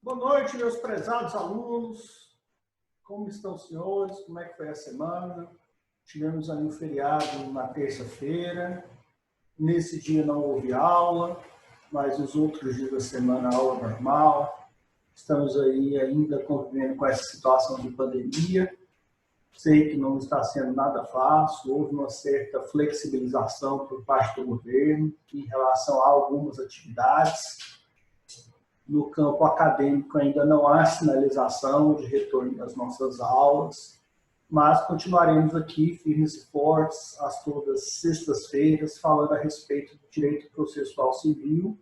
Boa noite, meus prezados alunos. Como estão os senhores? Como é que foi a semana? Tivemos aí um feriado na terça-feira. Nesse dia não houve aula, mas os outros dias da semana aula normal. Estamos aí ainda convivendo com essa situação de pandemia. Sei que não está sendo nada fácil, houve uma certa flexibilização por parte do governo em relação a algumas atividades. No campo acadêmico ainda não há sinalização de retorno das nossas aulas, mas continuaremos aqui firmes e fortes, às todas sextas-feiras, falando a respeito do direito processual civil,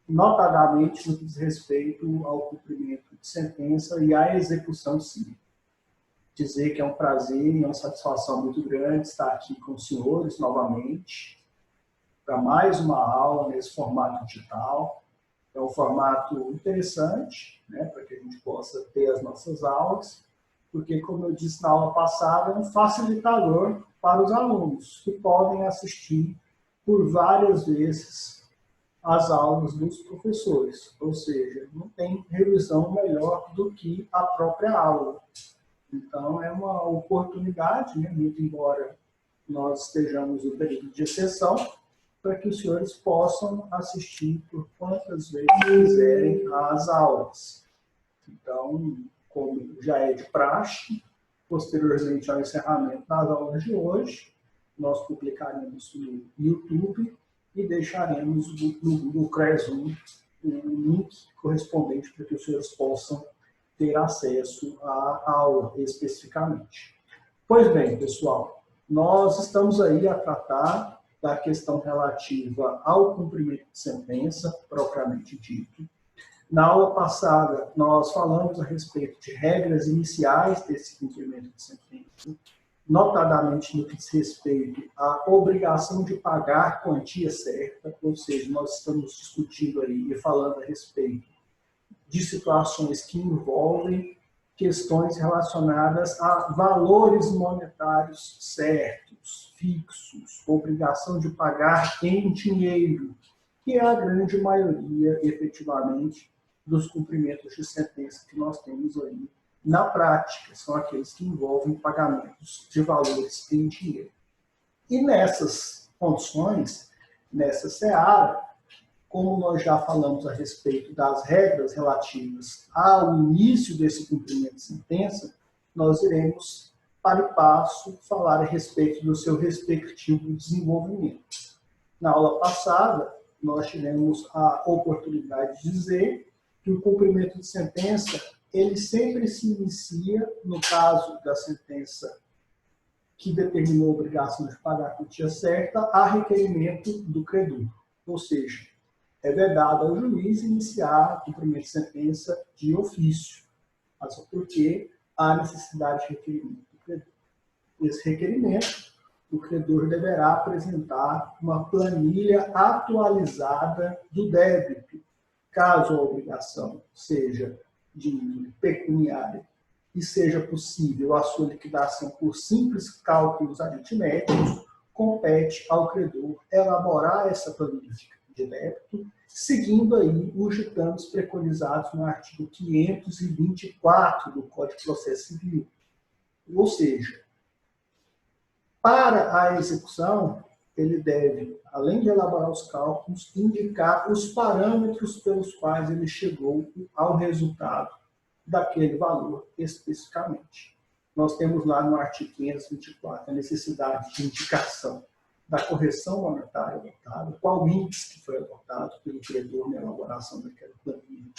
notadamente no que diz respeito ao cumprimento de sentença e à execução civil. Dizer que é um prazer e uma satisfação muito grande estar aqui com os senhores novamente, para mais uma aula nesse formato digital. É um formato interessante, né, para que a gente possa ter as nossas aulas, porque, como eu disse na aula passada, é um facilitador para os alunos, que podem assistir por várias vezes as aulas dos professores. Ou seja, não tem revisão melhor do que a própria aula. Então, é uma oportunidade, né, muito embora nós estejamos no período de exceção, para que os senhores possam assistir por quantas vezes quiserem às aulas. Então, como já é de praxe, posteriormente ao encerramento das aulas de hoje, nós publicaremos no YouTube e deixaremos no Google Classroom o link correspondente para que os senhores possam ter acesso à aula especificamente. Pois bem, pessoal, nós estamos aí a tratar da questão relativa ao cumprimento de sentença, propriamente dito. Na aula passada, nós falamos a respeito de regras iniciais desse cumprimento de sentença, notadamente no que diz respeito à obrigação de pagar quantia certa, ou seja, nós estamos discutindo aí e falando a respeito de situações que envolvem questões relacionadas a valores monetários certos, fixos, obrigação de pagar em dinheiro, que é a grande maioria, efetivamente, dos cumprimentos de sentença que nós temos aí na prática, são aqueles que envolvem pagamentos de valores em dinheiro. E nessas condições, nessa seara, como nós já falamos a respeito das regras relativas ao início desse cumprimento de sentença, nós iremos, para o passo, falar a respeito do seu respectivo desenvolvimento. Na aula passada, nós tivemos a oportunidade de dizer que o cumprimento de sentença, ele sempre se inicia, no caso da sentença que determinou a obrigação de pagar a quantia certa, a requerimento do credor. Ou seja, é vedado ao juiz iniciar o cumprimento de sentença de ofício, mas porque há necessidade de requerimento do credor. Esse requerimento, o credor deverá apresentar uma planilha atualizada do débito, caso a obrigação seja de índole pecuniária e seja possível a sua liquidação por simples cálculos aritméticos, compete ao credor elaborar essa planilha de débito, seguindo aí os ditames preconizados no artigo 524 do Código de Processo Civil. Ou seja, para a execução, ele deve, além de elaborar os cálculos, indicar os parâmetros pelos quais ele chegou ao resultado daquele valor especificamente. Nós temos lá no artigo 524 a necessidade de indicação da correção monetária adotada, qual índice que foi adotado pelo credor na elaboração daquela planilha,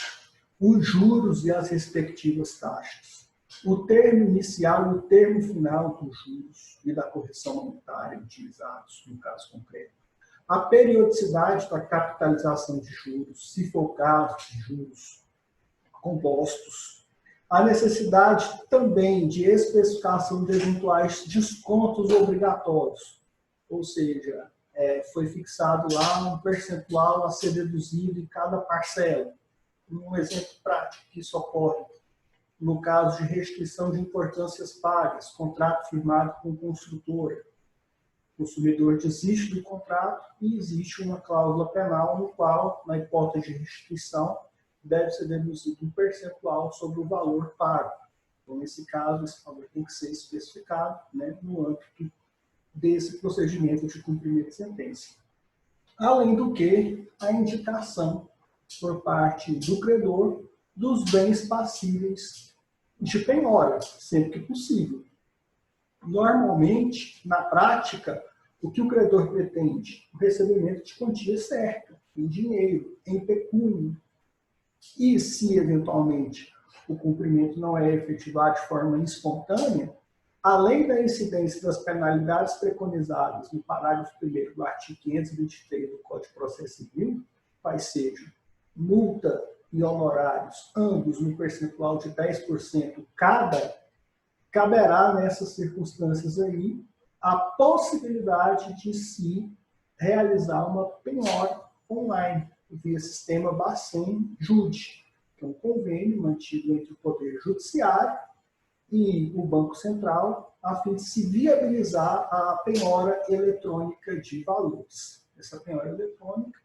os juros e as respectivas taxas, o termo inicial e o termo final dos juros e da correção monetária utilizados no caso concreto, a periodicidade da capitalização de juros, se for o caso de juros compostos, a necessidade também de especificação de eventuais descontos obrigatórios, ou seja, foi fixado lá um percentual a ser deduzido em cada parcela. Um exemplo prático que isso ocorre no caso de restrição de importâncias pagas, contrato firmado com construtora. O consumidor desiste do contrato e existe uma cláusula penal no qual, na hipótese de restituição, deve ser deduzido um percentual sobre o valor pago. Então, nesse caso, esse valor tem que ser especificado, né, no âmbito desse procedimento de cumprimento de sentença. Além do que, a indicação por parte do credor dos bens passíveis de penhora, sempre que possível. Normalmente, na prática, o que o credor pretende? O recebimento de quantia certa, em dinheiro, em pecúnia. E se, eventualmente, o cumprimento não é efetivado de forma espontânea, além da incidência das penalidades preconizadas no parágrafo 1º do artigo 523 do Código de Processo Civil, quais sejam multa e honorários, ambos no percentual de 10% cada, caberá nessas circunstâncias aí a possibilidade de se realizar uma penhora online via sistema Bacen-Jude, que é um convênio mantido entre o Poder Judiciário e o Banco Central, a fim de se viabilizar a penhora eletrônica de valores. Essa penhora eletrônica,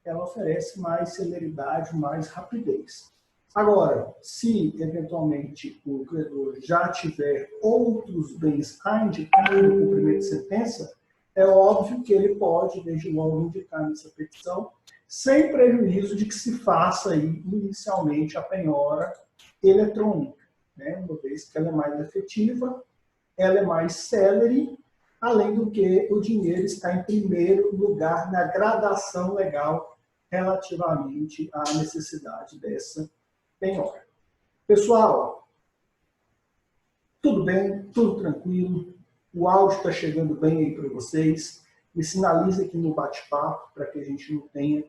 ela oferece mais celeridade, mais rapidez. Agora, se eventualmente o credor já tiver outros bens a indicar no cumprimento de sentença, é óbvio que ele pode, desde logo, indicar nessa petição, sem prejuízo de que se faça aí, inicialmente a penhora eletrônica, né? Uma vez que ela é mais efetiva, ela é mais célere, além do que o dinheiro está em primeiro lugar na gradação legal relativamente à necessidade dessa penhora. Pessoal, tudo bem, tudo tranquilo, o áudio está chegando bem aí para vocês, me sinalize aqui no bate-papo para que a gente não tenha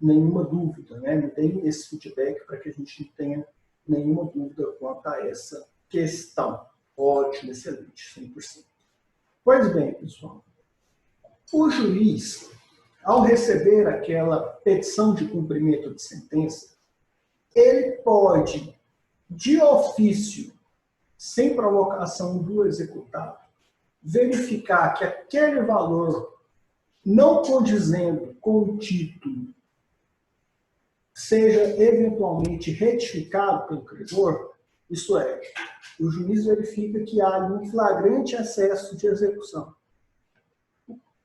nenhuma dúvida, né? Me deem esse feedback para que a gente não tenha nenhuma dúvida quanto a essa questão. Ótimo, excelente, 100%. Pois bem, pessoal, o juiz, ao receber aquela petição de cumprimento de sentença, ele pode, de ofício, sem provocação do executado, verificar que aquele valor, não condizendo com o título, seja eventualmente retificado pelo credor, isto é, o juiz verifica que há um flagrante excesso de execução.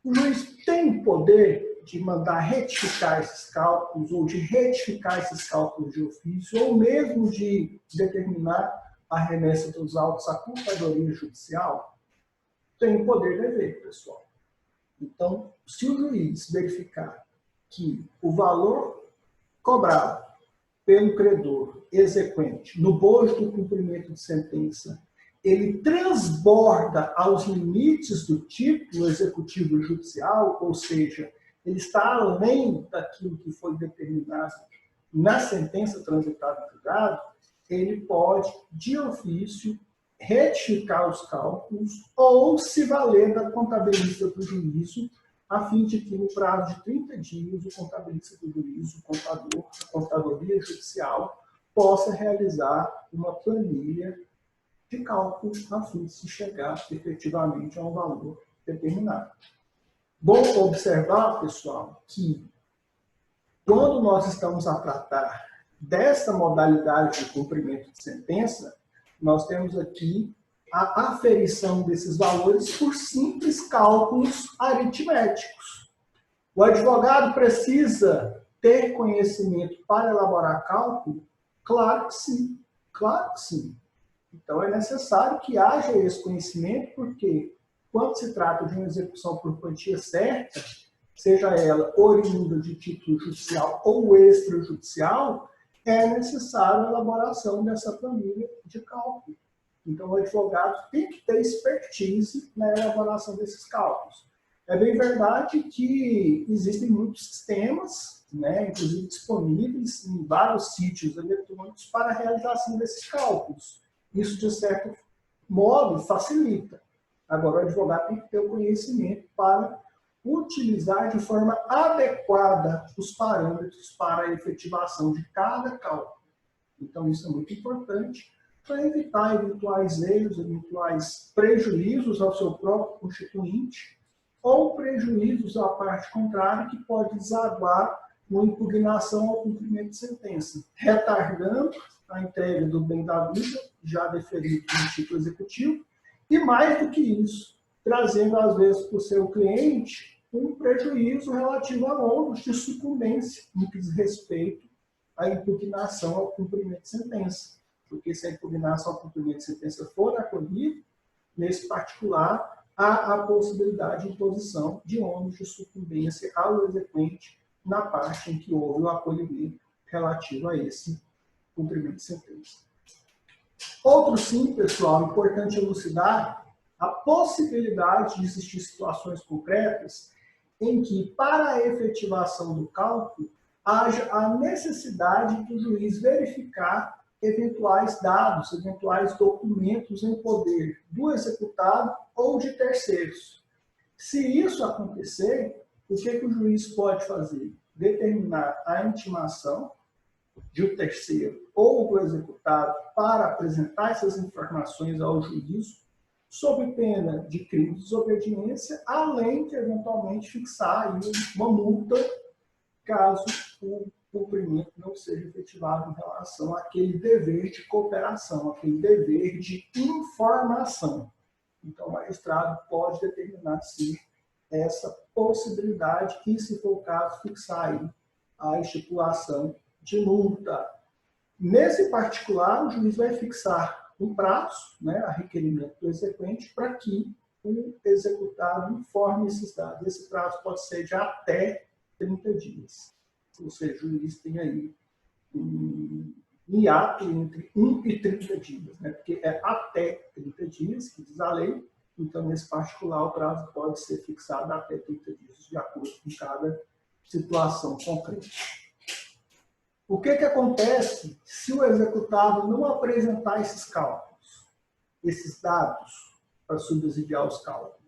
O juiz tem o poder de mandar retificar esses cálculos, ou de retificar esses cálculos de ofício, ou mesmo de determinar a remessa dos autos à culpadoria judicial? Tem o poder de dever, pessoal. Então, se o juiz verificar que o valor cobrado pelo credor exequente no bojo do cumprimento de sentença, ele transborda aos limites do título executivo judicial, ou seja, ele está além daquilo que foi determinado na sentença transitada em julgado, ele pode, de ofício, retificar os cálculos ou se valer da contabilista do juízo, a fim de que, no prazo de 30 dias, o contabilista do juízo, o contador, a contadoria judicial, possa realizar uma planilha de cálculo a fim de se chegar efetivamente a um valor determinado. Bom observar, pessoal, que quando nós estamos a tratar dessa modalidade de cumprimento de sentença, nós temos aqui a aferição desses valores por simples cálculos aritméticos. O advogado precisa ter conhecimento para elaborar cálculo? Claro que sim, claro que sim. Então é necessário que haja esse conhecimento, porque quando se trata de uma execução por quantia certa, seja ela oriunda de título judicial ou extrajudicial, é necessário a elaboração dessa planilha de cálculo. Então, o advogado tem que ter expertise na elaboração desses cálculos. É bem verdade que existem muitos sistemas, né, inclusive disponíveis em vários sítios eletrônicos para a realização desses cálculos. Isso, de certo modo, facilita. Agora, o advogado tem que ter o conhecimento para utilizar de forma adequada os parâmetros para a efetivação de cada cálculo. Então, isso é muito importante para evitar eventuais erros, eventuais prejuízos ao seu próprio constituinte ou prejuízos à parte contrária que pode desaguar uma impugnação ao cumprimento de sentença, retardando a entrega do bem da vida, já deferido no título executivo, e mais do que isso, trazendo, às vezes, para o seu cliente um prejuízo relativo a ônus de sucumbência no que diz respeito à impugnação ao cumprimento de sentença. Porque se a impugnação ao cumprimento de sentença for acolhida, nesse particular, há a possibilidade de imposição de ônus de sucumbência ao exequente na parte em que houve o acolhimento relativo a esse cumprimento de sentença. Outro sim, pessoal, importante elucidar a possibilidade de existir situações concretas em que, para a efetivação do cálculo, haja a necessidade do juiz verificar eventuais dados, eventuais documentos em poder do executado ou de terceiros. Se isso acontecer, o que o juiz pode fazer? Determinar a intimação de um terceiro ou do executado para apresentar essas informações ao juízo, sob pena de crime de desobediência, além de eventualmente fixar aí uma multa caso o cumprimento não seja efetivado em relação àquele dever de cooperação, aquele dever de informação. Então, o magistrado pode determinar, sim, essa possibilidade e, se for o caso, fixar aí a estipulação de multa. Nesse particular, o juiz vai fixar um prazo, né, a requerimento do exequente, para que o executado informe esses dados. Esse prazo pode ser de até 30 dias. Ou seja, o juiz tem aí um hiato entre 1 e 30 dias, né? Porque é até 30 dias, que diz a lei, então, nesse particular, o prazo pode ser fixado até 30 dias, de acordo com cada situação concreta. O que acontece se o executado não apresentar esses cálculos, esses dados, para subsidiar os cálculos?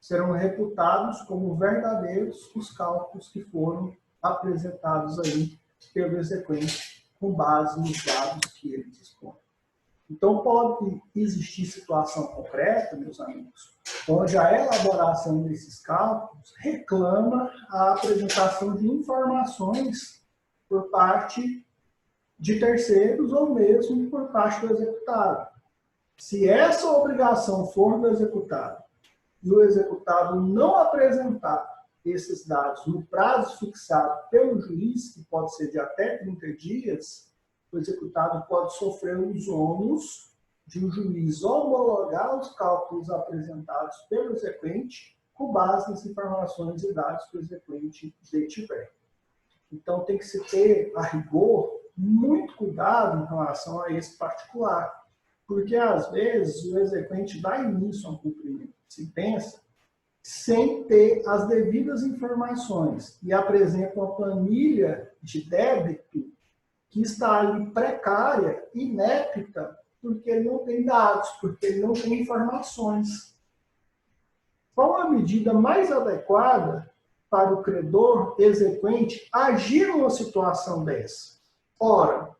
Serão reputados como verdadeiros os cálculos que foram apresentados aí pelo exequente com base nos dados que ele dispõe. Então, pode existir situação concreta, meus amigos, onde a elaboração desses cálculos reclama a apresentação de informações por parte de terceiros ou mesmo por parte do executado. Se essa obrigação for do executado e o executado não apresentar esses dados no prazo fixado pelo juiz, que pode ser de até 30 dias, o executado pode sofrer os ônus de o juiz homologar os cálculos apresentados pelo exequente com base nas informações e dados que o exequente detiver. Então, tem que se ter, a rigor, muito cuidado em relação a esse particular, porque, às vezes, o exequente dá início a um cumprimento de sentença sem ter as devidas informações e apresenta uma planilha de débito que está ali precária, inepta, porque ele não tem dados, porque ele não tem informações. Qual a medida mais adequada para o credor exequente agir numa situação dessa? Ora,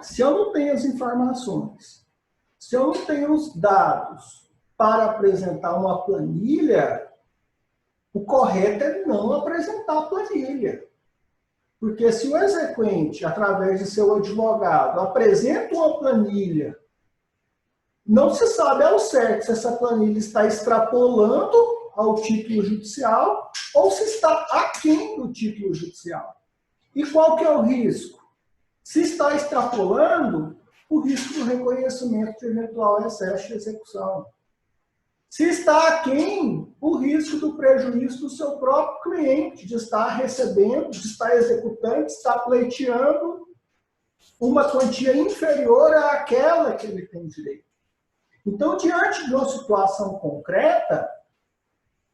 se eu não tenho as informações, se eu não tenho os dados para apresentar uma planilha, o correto é não apresentar a planilha. Porque se o exequente, através de seu advogado, apresenta uma planilha, não se sabe ao certo se essa planilha está extrapolando ao título judicial ou se está aquém do título judicial. E qual que é o risco? Se está extrapolando, o risco do reconhecimento de eventual excesso de execução. Se está aquém, o risco do prejuízo do seu próprio cliente, de estar recebendo, de estar executando, de estar pleiteando uma quantia inferior àquela que ele tem direito. Então, diante de uma situação concreta,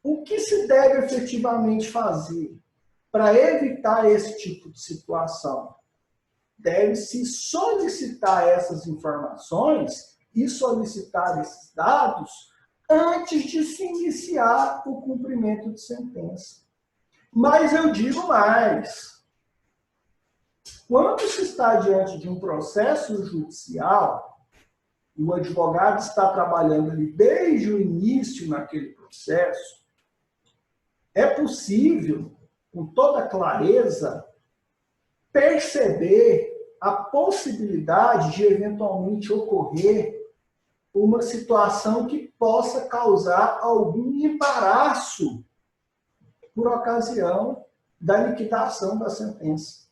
o que se deve efetivamente fazer para evitar esse tipo de situação? Deve-se solicitar essas informações e solicitar esses dados antes de se iniciar o cumprimento de sentença. Mas eu digo mais. Quando se está diante de um processo judicial, e o advogado está trabalhando ali desde o início naquele processo, é possível, com toda clareza, perceber a possibilidade de eventualmente ocorrer uma situação que possa causar algum embaraço por ocasião da liquidação da sentença,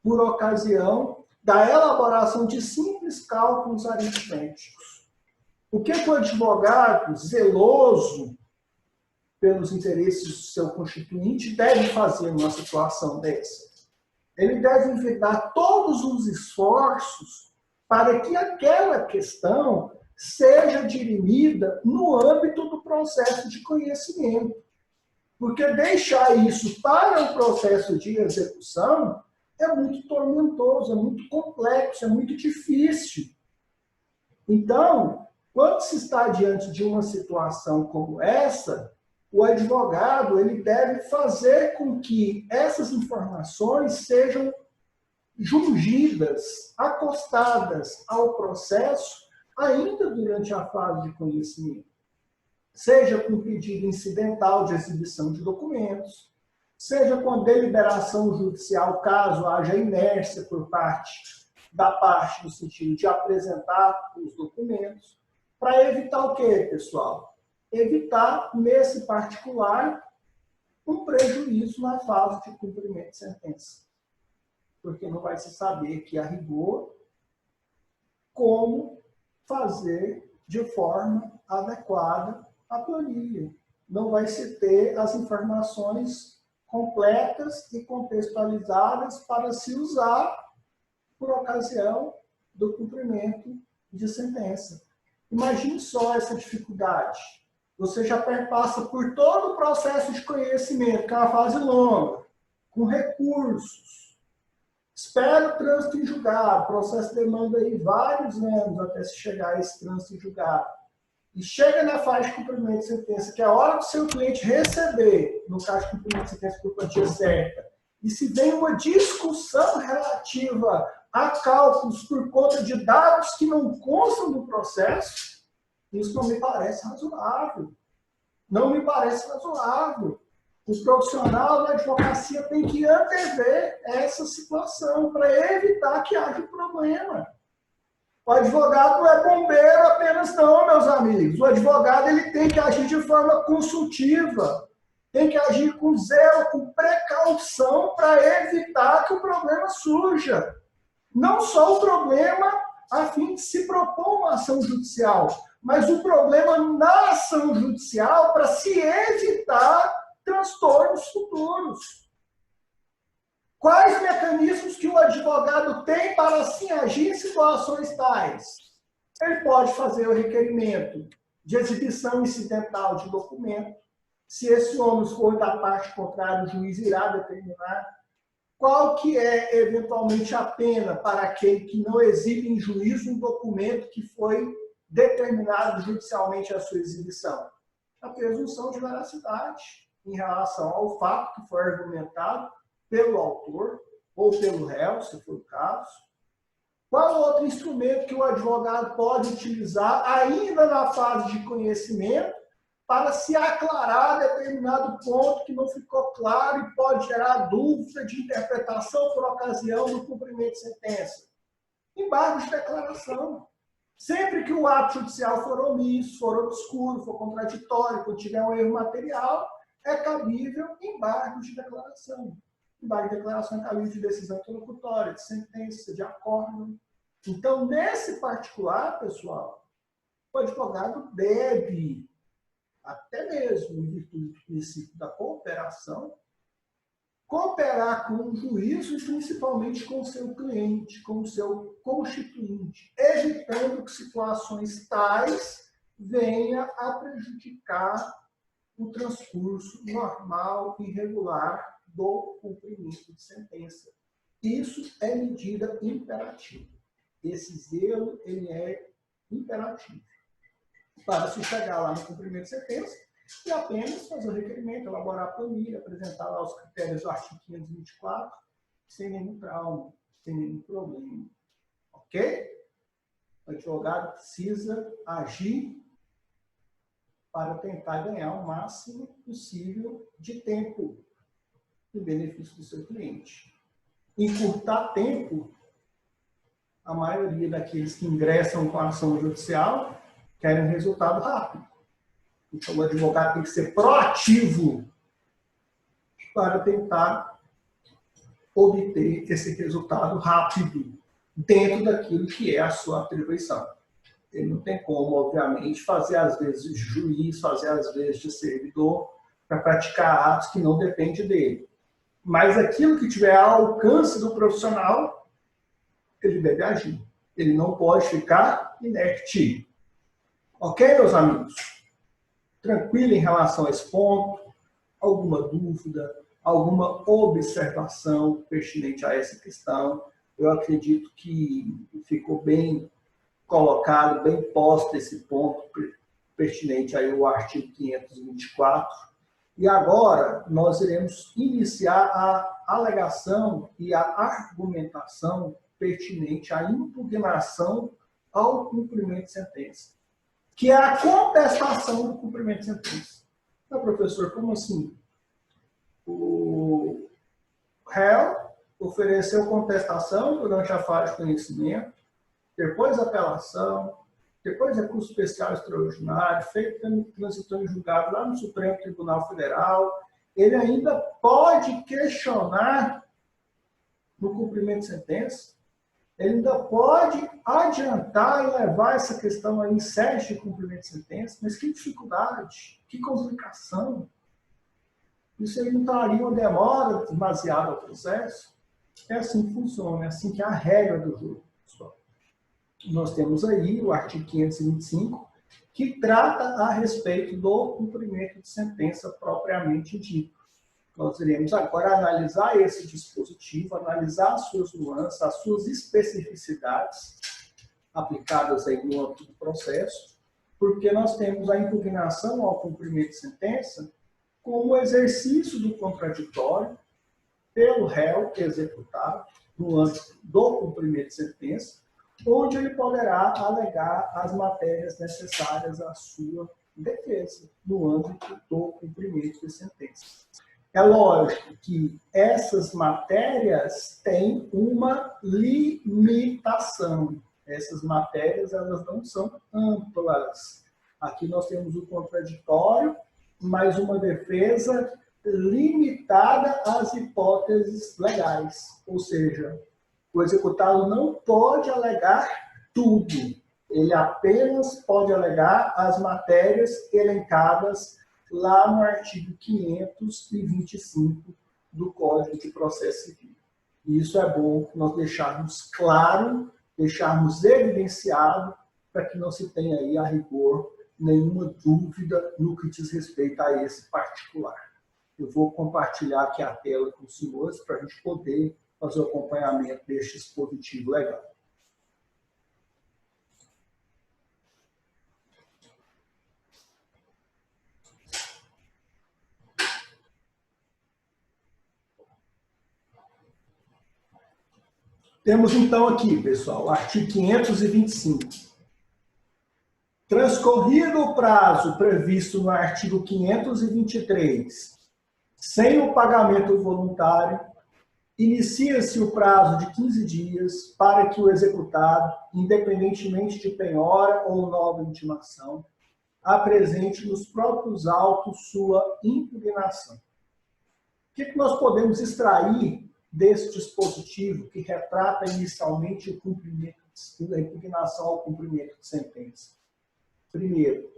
por ocasião da elaboração de simples cálculos aritméticos. O que o advogado zeloso pelos interesses do seu constituinte deve fazer numa situação dessa? Ele deve envidar todos os esforços para que aquela questão seja dirimida no âmbito do processo de conhecimento. Porque deixar isso para o processo de execução é muito tormentoso, é muito complexo, é muito difícil. Então, quando se está diante de uma situação como essa, o advogado ele deve fazer com que essas informações sejam jungidas, acostadas ao processo, ainda durante a fase de conhecimento. Seja com pedido incidental de exibição de documentos, seja com deliberação judicial, caso haja inércia por parte da parte, no sentido de apresentar os documentos, para evitar o quê, pessoal? Evitar, nesse particular, um prejuízo na fase de cumprimento de sentença. Porque não vai se saber que, a rigor, como fazer de forma adequada a planilha. Não vai se ter as informações completas e contextualizadas para se usar por ocasião do cumprimento de sentença. Imagine só essa dificuldade. Você já perpassa por todo o processo de conhecimento, que é uma fase longa, com recursos. Espera o trânsito em julgado. O processo demanda aí vários anos até se chegar a esse trânsito em julgado. E chega na fase de cumprimento de sentença, que é a hora do seu cliente receber, no caso de cumprimento de sentença por quantia certa, e se vem uma discussão relativa a cálculos por conta de dados que não constam do processo, isso não me parece razoável. Não me parece razoável. O profissional da advocacia tem que antever essa situação para evitar que haja problema. O advogado não é bombeiro apenas não, meus amigos. O advogado ele tem que agir de forma consultiva, tem que agir com zelo, com precaução para evitar que o problema surja. Não só o problema a fim de se propor uma ação judicial, mas o problema na ação judicial para se evitar transtornos futuros. Quais mecanismos que o advogado tem para assim agir em situações tais? Ele pode fazer o requerimento de exibição incidental de documento. Se esse ônus for da parte contrária, o juiz irá determinar qual que é, eventualmente, a pena para aquele que não exibe em juízo um documento que foi determinado judicialmente a sua exibição. A presunção de veracidade em relação ao fato que foi argumentado pelo autor ou pelo réu, se for o caso. Qual outro instrumento que o advogado pode utilizar ainda na fase de conhecimento para se aclarar determinado ponto que não ficou claro e pode gerar dúvida de interpretação por ocasião do cumprimento de sentença? Embargo de declaração. Sempre que o ato judicial for omisso, for obscuro, for contraditório, quando tiver um erro material, é cabível embargo de declaração. Embargo de declaração é cabível de decisão interlocutória, de sentença, de acordo. Então, nesse particular, pessoal, o advogado deve, até mesmo em virtude do princípio da cooperação, cooperar com o juízo e principalmente com o seu cliente, com o seu constituinte, evitando que situações tais venham a prejudicar o transcurso normal e regular do cumprimento de sentença. Isso é medida imperativa. Esse zelo ele é imperativo para se chegar lá no cumprimento de sentença e apenas fazer o requerimento, elaborar a planilha, apresentar lá os critérios do artigo 524, sem nenhum trauma, sem nenhum problema. Ok? O advogado precisa agir para tentar ganhar o máximo possível de tempo em benefício do seu cliente. encurtar tempo, a maioria daqueles que ingressam com a ação judicial querem resultado rápido. Então, o advogado tem que ser proativo para tentar obter esse resultado rápido dentro daquilo que é a sua atribuição. Ele não tem como, obviamente, fazer às vezes de juiz, fazer às vezes de servidor, para praticar atos que não dependem dele. Mas aquilo que tiver ao alcance do profissional, ele deve agir. Ele não pode ficar inerte. Ok, meus amigos? Tranquilo em relação a esse ponto? Alguma dúvida? Alguma observação pertinente a essa questão? Eu acredito que ficou bem colocado, bem posto esse ponto pertinente aí ao artigo 524. E agora nós iremos iniciar a alegação e a argumentação pertinente à impugnação ao cumprimento de sentença, que é a contestação do cumprimento de sentença. Então, professor, como assim? O réu ofereceu contestação durante a fase de conhecimento, depois apelação, depois recurso especial extraordinário, feito transitor em julgado lá no Supremo Tribunal Federal, ele ainda pode questionar no cumprimento de sentença, ele ainda pode adiantar e levar essa questão aí em sede de cumprimento de sentença, mas que dificuldade, que complicação. Isso aí não traria uma demora demasiada ao processo? É assim que funciona, é assim que é a regra do jogo, pessoal. Nós temos aí o artigo 525, que trata a respeito do cumprimento de sentença propriamente dito. Nós iremos agora analisar esse dispositivo, analisar as suas nuances, as suas especificidades aplicadas aí no âmbito do processo, porque nós temos a impugnação ao cumprimento de sentença como exercício do contraditório pelo réu executado no âmbito do cumprimento de sentença, onde ele poderá alegar as matérias necessárias à sua defesa no âmbito do cumprimento de sentença. É lógico que essas matérias têm uma limitação. Essas matérias, elas não são amplas. Aqui nós temos o contraditório, mas uma defesa limitada às hipóteses legais. Ou seja, o executado não pode alegar tudo. Ele apenas pode alegar as matérias elencadas lá no artigo 525 do Código de Processo Civil. E isso é bom nós deixarmos claro, deixarmos evidenciado, para que não se tenha aí, a rigor, nenhuma dúvida no que diz respeito a esse particular. Eu vou compartilhar aqui a tela com os senhores para a gente poder fazer o acompanhamento deste dispositivo legal. Temos então aqui, pessoal, o artigo 525. Transcorrido o prazo previsto no artigo 523, sem o pagamento voluntário, inicia-se o prazo de 15 dias para que o executado, independentemente de penhora ou nova intimação, apresente nos próprios autos sua impugnação. O que nós podemos extrair desse dispositivo que retrata inicialmente o cumprimento, a impugnação ao cumprimento de sentença? Primeiro,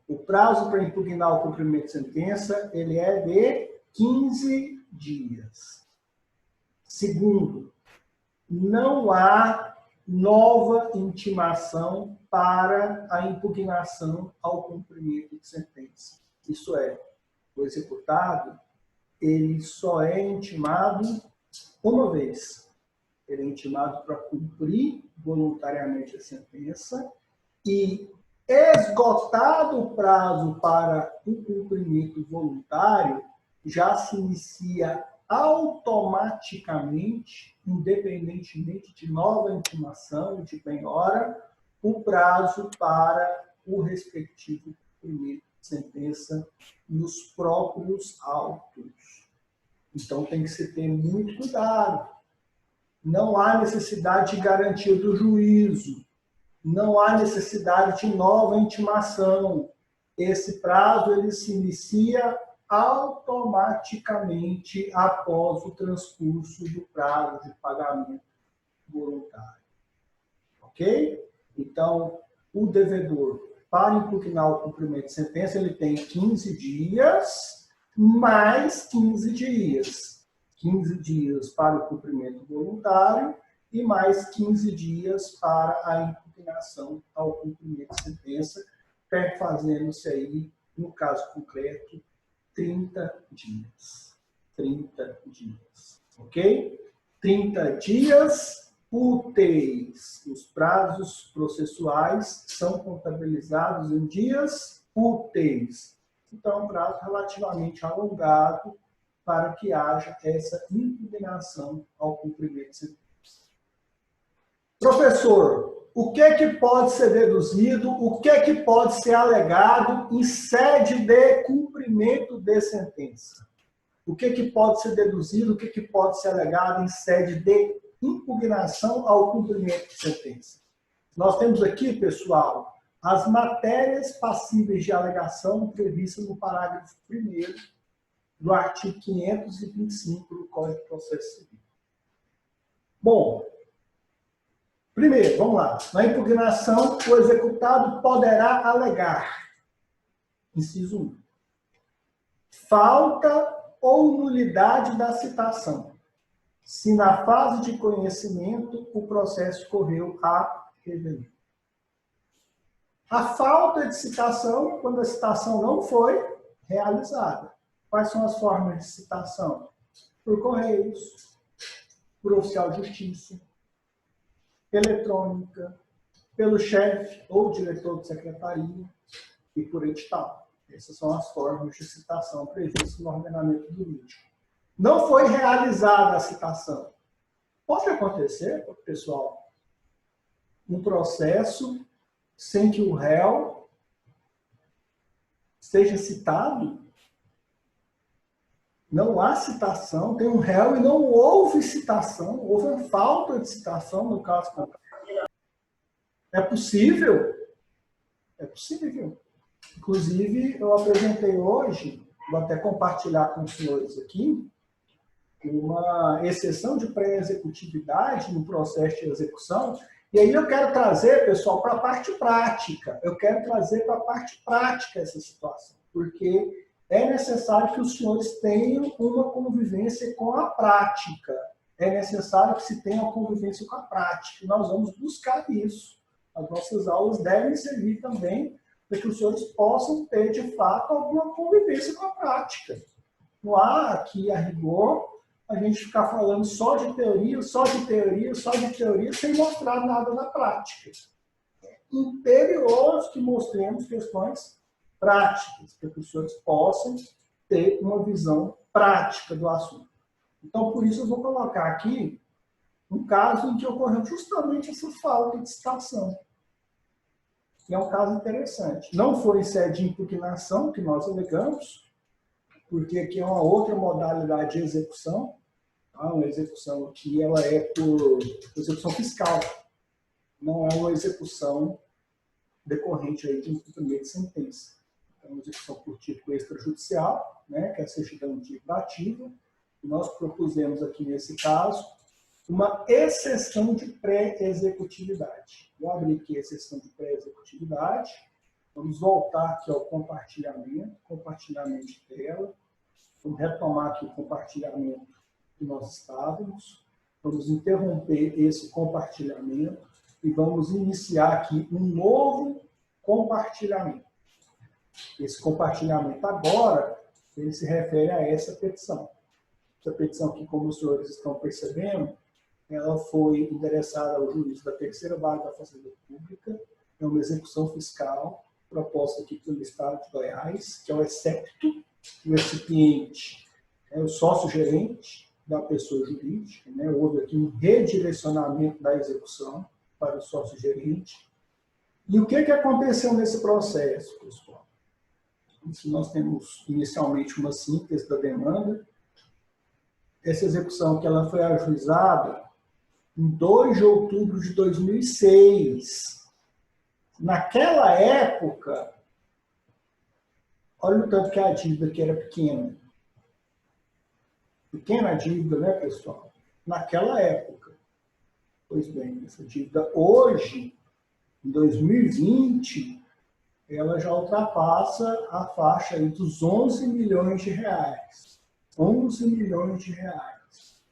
o prazo para impugnar o cumprimento de sentença, ele é de 15 dias. Segundo, não há nova intimação para a impugnação ao cumprimento de sentença. Isso é, o executado, ele só é intimado uma vez. Ele é intimado para cumprir voluntariamente a sentença e, esgotado o prazo para o cumprimento voluntário, já se inicia automaticamente, independentemente de nova intimação e de penhora, o prazo para o respectivo cumprimento de sentença nos próprios autos. Então tem que se ter muito cuidado. não há necessidade de garantia do juízo, não há necessidade de nova intimação. Esse prazo ele se inicia automaticamente após o transcurso do prazo de pagamento voluntário. Ok? Então, o devedor, para impugnar o cumprimento de sentença, ele tem 15 dias, mais 15 dias. 15 dias para o cumprimento voluntário e mais 15 dias para a impugnação ao cumprimento de sentença, fazendo-se aí, no caso concreto, 30 dias. 30 dias. Ok? 30 dias úteis. Os prazos processuais são contabilizados em dias úteis. Então, é um prazo relativamente alongado para que haja essa impugnação ao cumprimento de sentença. Professor, o que é que pode ser deduzido, o que é que pode ser alegado em sede de cumprimento de sentença? O que é que pode ser deduzido, o que é que pode ser alegado em sede de impugnação ao cumprimento de sentença? Nós temos aqui, pessoal, as matérias passíveis de alegação previstas no parágrafo 1º do artigo 525 do Código de Processo Civil. Bom, primeiro, vamos lá. Na impugnação, o executado poderá alegar, inciso 1, falta ou nulidade da citação, se na fase de conhecimento o processo correu a revelia. A falta de citação, quando a citação não foi realizada. Quais são as formas de citação? Por correios, por oficial de justiça, eletrônica, pelo chefe ou diretor de secretaria e por edital. Essas são as formas de citação previstas no ordenamento jurídico. Não foi realizada a citação. Pode acontecer, pessoal, um processo sem que o réu seja citado. Não há citação, tem um réu e não houve citação, houve uma falta de citação no caso concreto. É possível? É possível. Inclusive, eu apresentei hoje, vou até compartilhar com os senhores aqui, uma exceção de pré-executividade no processo de execução. E aí eu quero trazer, pessoal, para a parte prática. Eu quero trazer para a parte prática essa situação, porque é necessário que os senhores tenham uma convivência com a prática. É necessário que se tenha uma convivência com a prática. Nós vamos buscar isso. As nossas aulas devem servir também para que os senhores possam ter, de fato, alguma convivência com a prática. Não há aqui, a rigor, a gente ficar falando só de teoria, só de teoria, só de teoria, sem mostrar nada na prática. É imperioso que mostremos questões práticas, para que os senhores possam ter uma visão prática do assunto. Então, por isso, eu vou colocar aqui um caso em que ocorreu justamente essa falta de citação. E é um caso interessante. Não foi em sede de impugnação que nós alegamos, porque aqui é uma outra modalidade de execução. Tá? Uma execução aqui ela é por execução fiscal. Não é uma execução decorrente aí de um cumprimento de sentença. Então, execução por título extrajudicial, né, que é a certidão de ativa. Nós propusemos aqui, nesse caso, uma exceção de pré-executividade. Vou abrir aqui a exceção de pré-executividade. Vamos voltar aqui ao compartilhamento de tela. Vamos retomar aqui o compartilhamento que nós estávamos. Vamos interromper esse compartilhamento e vamos iniciar aqui um novo compartilhamento. Esse compartilhamento agora, ele se refere a essa petição. Essa petição aqui, como os senhores estão percebendo, ela foi endereçada ao juiz da terceira vara da Fazenda Pública, é uma execução fiscal proposta aqui pelo Estado de Goiás, que é o excepto, o recipiente é o sócio-gerente da pessoa jurídica, né? Houve aqui um redirecionamento da execução para o sócio-gerente. E o que aconteceu nesse processo, pessoal? Se nós temos inicialmente uma síntese da demanda, essa execução que ela foi ajuizada em 2 de outubro de 2006. Naquela época, olha o tanto que a dívida que era pequena. Pequena dívida, né, pessoal? Naquela época. Pois bem, essa dívida hoje, em 2020, ela já ultrapassa a faixa aí dos 11 milhões de reais. 11 milhões de reais.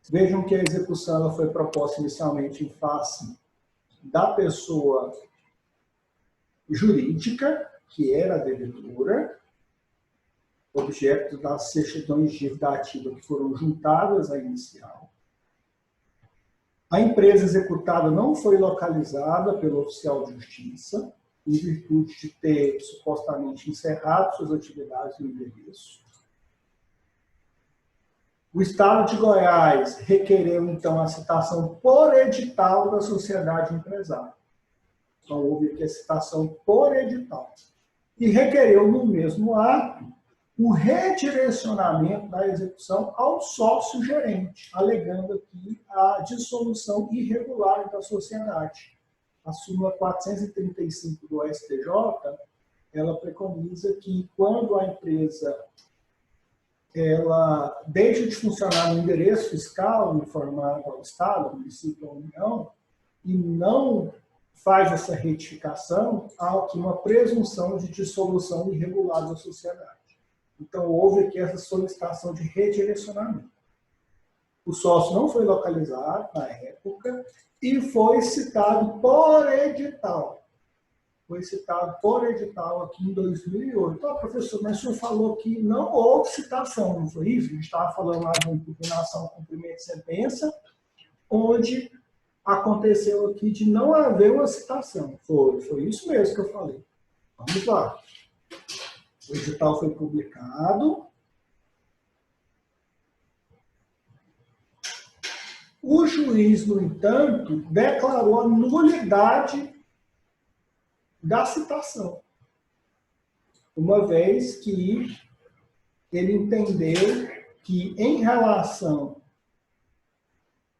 Vejam que a execução ela foi proposta inicialmente em face da pessoa jurídica, que era a devedora, objeto das certidões de dívida ativa que foram juntadas à inicial. A empresa executada não foi localizada pelo oficial de justiça, em virtude de ter supostamente encerrado suas atividades no endereço. O Estado de Goiás requereu, então, a citação por edital da sociedade empresária. Então, houve aqui a citação por edital. E requereu, no mesmo ato, o redirecionamento da execução ao sócio-gerente, alegando aqui a dissolução irregular da sociedade. A súmula 435 do STJ, ela preconiza que quando a empresa ela deixa de funcionar no endereço fiscal informado ao Estado, ao município ou à União, e não faz essa retificação, há aqui uma presunção de dissolução irregular da sociedade. Então, houve aqui essa solicitação de redirecionamento. O sócio não foi localizado na época e foi citado por edital. Foi citado por edital aqui em 2008. Ah, professor, mas o senhor falou que não houve citação, não foi isso? A gente estava falando lá de uma impugnação, cumprimento de sentença, onde aconteceu aqui de não haver uma citação. Foi isso mesmo que eu falei. Vamos lá. O edital foi publicado. O juiz, no entanto, declarou a nulidade da citação, uma vez que ele entendeu que, em relação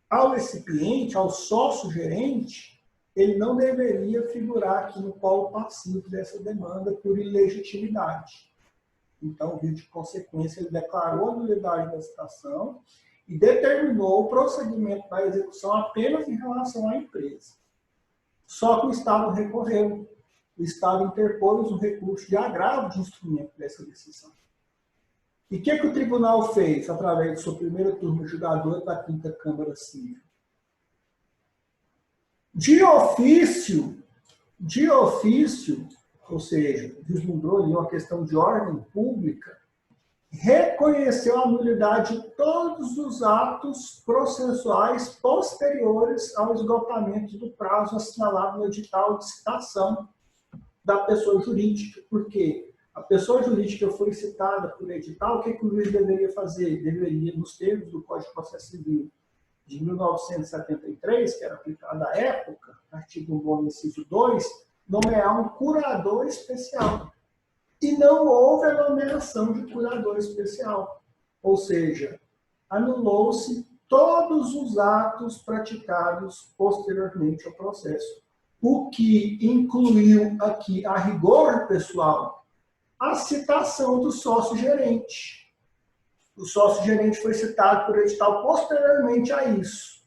ao recipiente, ao sócio-gerente, ele não deveria figurar aqui no polo passivo dessa demanda por ilegitimidade. Então, de consequência, ele declarou a nulidade da citação e determinou o prosseguimento da execução apenas em relação à empresa. Só que o Estado recorreu. O Estado interpôs um recurso de agravo de instrumento dessa decisão. E o que o tribunal fez através de sua primeira turma julgadora da 5ª Câmara Civil? De ofício, ou seja, vislumbrou ali uma questão de ordem pública, reconheceu a nulidade de todos os atos processuais posteriores ao esgotamento do prazo assinalado no edital de citação da pessoa jurídica. Por quê? A pessoa jurídica foi citada por edital, o que o juiz deveria fazer? Deveria, nos termos do Código de Processo Civil de 1973, que era aplicado à época, artigo 1º, inciso 2, nomear um curador especial. E não houve a nomeação de curador especial. Ou seja, anulou-se todos os atos praticados posteriormente ao processo. O que incluiu aqui, a rigor pessoal, a citação do sócio-gerente. O sócio-gerente foi citado por edital posteriormente a isso.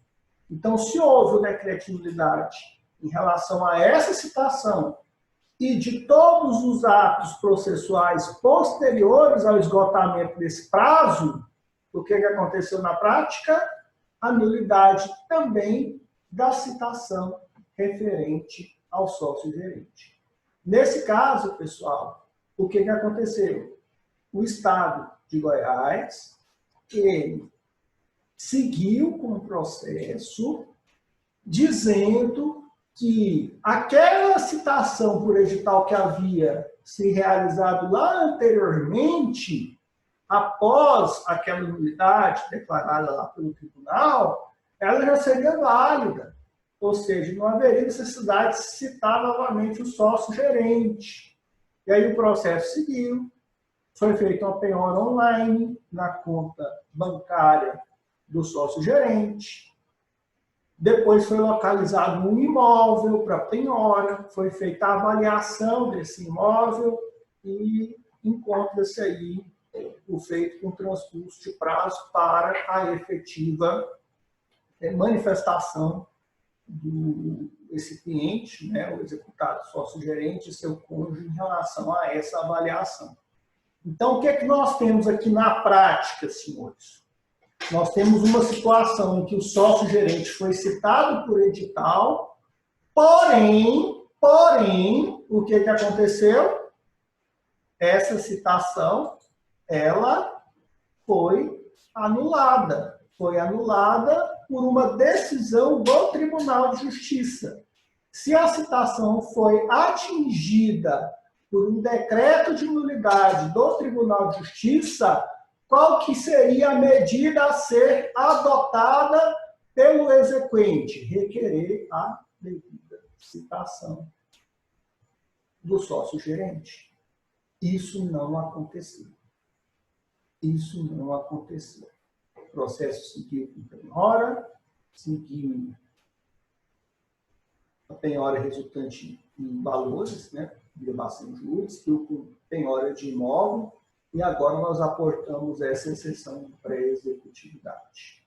Então, se houve o decreto de nulidade em relação a essa citação e de todos os atos processuais posteriores ao esgotamento desse prazo, o que aconteceu na prática? A nulidade também da citação referente ao sócio-gerente. Nesse caso, pessoal, o que aconteceu? O Estado de Goiás, ele seguiu com o processo dizendo que aquela citação por edital que havia se realizado lá anteriormente, após aquela nulidade declarada lá pelo tribunal, ela já seria válida. Ou seja, não haveria necessidade de citar novamente o sócio-gerente. E aí o processo seguiu, foi feita uma penhora online na conta bancária do sócio-gerente. Depois foi localizado um imóvel para penhora, foi feita a avaliação desse imóvel e encontra-se aí o feito com transcurso de prazo para a efetiva manifestação desse cliente, né, o executado sócio-gerente e seu cônjuge em relação a essa avaliação. Então, o que é que nós temos aqui na prática, senhores? Nós temos uma situação em que o sócio-gerente foi citado por edital, porém, o que aconteceu? Essa citação, ela foi anulada. Foi anulada por uma decisão do Tribunal de Justiça. Se a citação foi atingida por um decreto de nulidade do Tribunal de Justiça, qual que seria a medida a ser adotada pelo exequente? Requerer a devida citação do sócio-gerente. Isso não aconteceu. Isso não aconteceu. O processo seguiu com penhora, seguiu a penhora resultante em valores, né? Elevação de juros, seguiu com penhora de imóvel, e agora nós aportamos essa exceção de pré-executividade.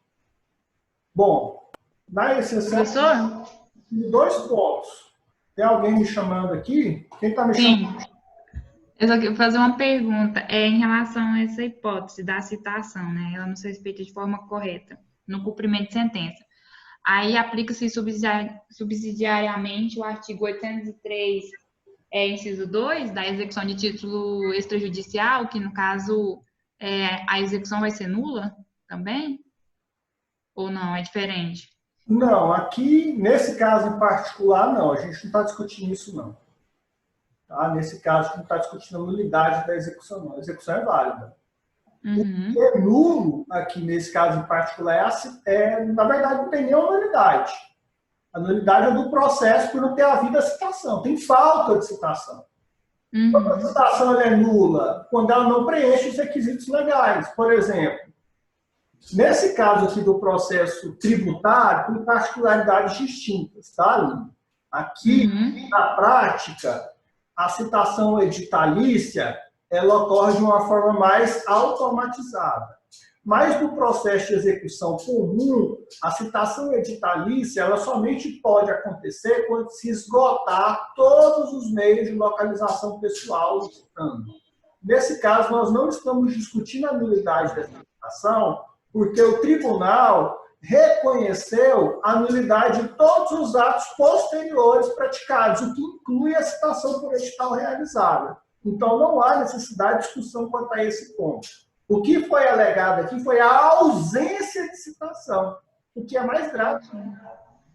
Bom, na exceção, professor? 2 pontos. Tem alguém me chamando aqui? Quem está me chamando? Sim. Eu só queria fazer uma pergunta em relação a essa hipótese da citação, né? Ela não se respeita de forma correta no cumprimento de sentença. Aí aplica-se subsidiariamente o artigo 803, inciso 2, da execução de título extrajudicial, que no caso a execução vai ser nula também? Ou não? É diferente? Não, aqui, nesse caso em particular, não. A gente não está discutindo isso, não. Tá? Nesse caso, a gente não está discutindo a nulidade da execução, não. A execução é válida. Uhum. O que é nulo, aqui nesse caso em particular, na verdade, não tem nenhuma nulidade. A nulidade é do processo por não ter havido a citação. Tem falta de citação. Uhum. Quando a citação é nula, quando ela não preenche os requisitos legais. Por exemplo, nesse caso aqui do processo tributário, tem particularidades distintas, tá, Aline? Aqui, na prática, a citação editalícia, ela ocorre de uma forma mais automatizada. Mas no processo de execução comum, a citação editalícia, ela somente pode acontecer quando se esgotar todos os meios de localização pessoal licitando. Nesse caso, nós não estamos discutindo a nulidade dessa citação, porque o tribunal reconheceu a nulidade de todos os atos posteriores praticados, o que inclui a citação por edital realizada. Então, não há necessidade de discussão quanto a esse ponto. O que foi alegado aqui foi a ausência de citação, o que é mais grave.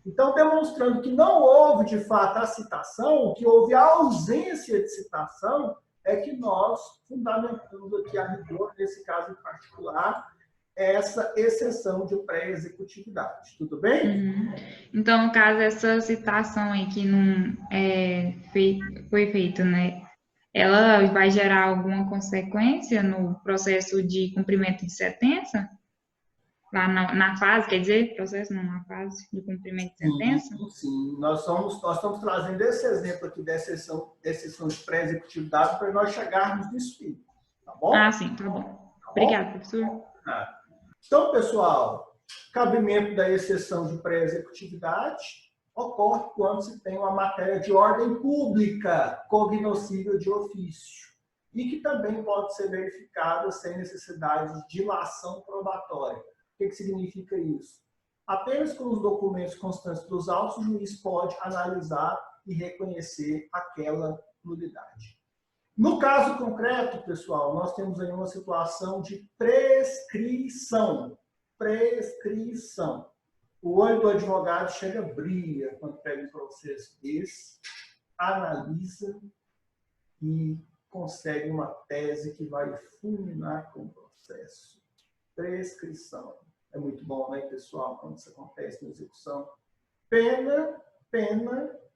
Então, demonstrando que não houve, de fato, a citação, que houve a ausência de citação, é que nós fundamentamos aqui a rigor, nesse caso em particular, essa exceção de pré-executividade. Tudo bem? Uhum. Então, no caso, essa citação aí que não foi feita, né? Ela vai gerar alguma consequência no processo de cumprimento de sentença? Lá na fase, quer dizer, processo não, na fase de cumprimento de sentença? Sim. Nós estamos trazendo esse exemplo aqui da exceção de pré-executividade para nós chegarmos nisso aí. Tá bom? Ah, sim, tá bom. Obrigada, professor. Então, pessoal, cabimento da exceção de pré-executividade ocorre quando se tem uma matéria de ordem pública cognoscível de ofício e que também pode ser verificada sem necessidade de dilação probatória. O que significa isso? Apenas com os documentos constantes dos autos, o juiz pode analisar e reconhecer aquela nulidade. No caso concreto, pessoal, nós temos aí uma situação de prescrição. Prescrição. O olho do advogado chega a brilha quando pega um processo desse, analisa e consegue uma tese que vai fulminar com o processo. Prescrição. É muito bom, né, pessoal, quando isso acontece na execução. Pena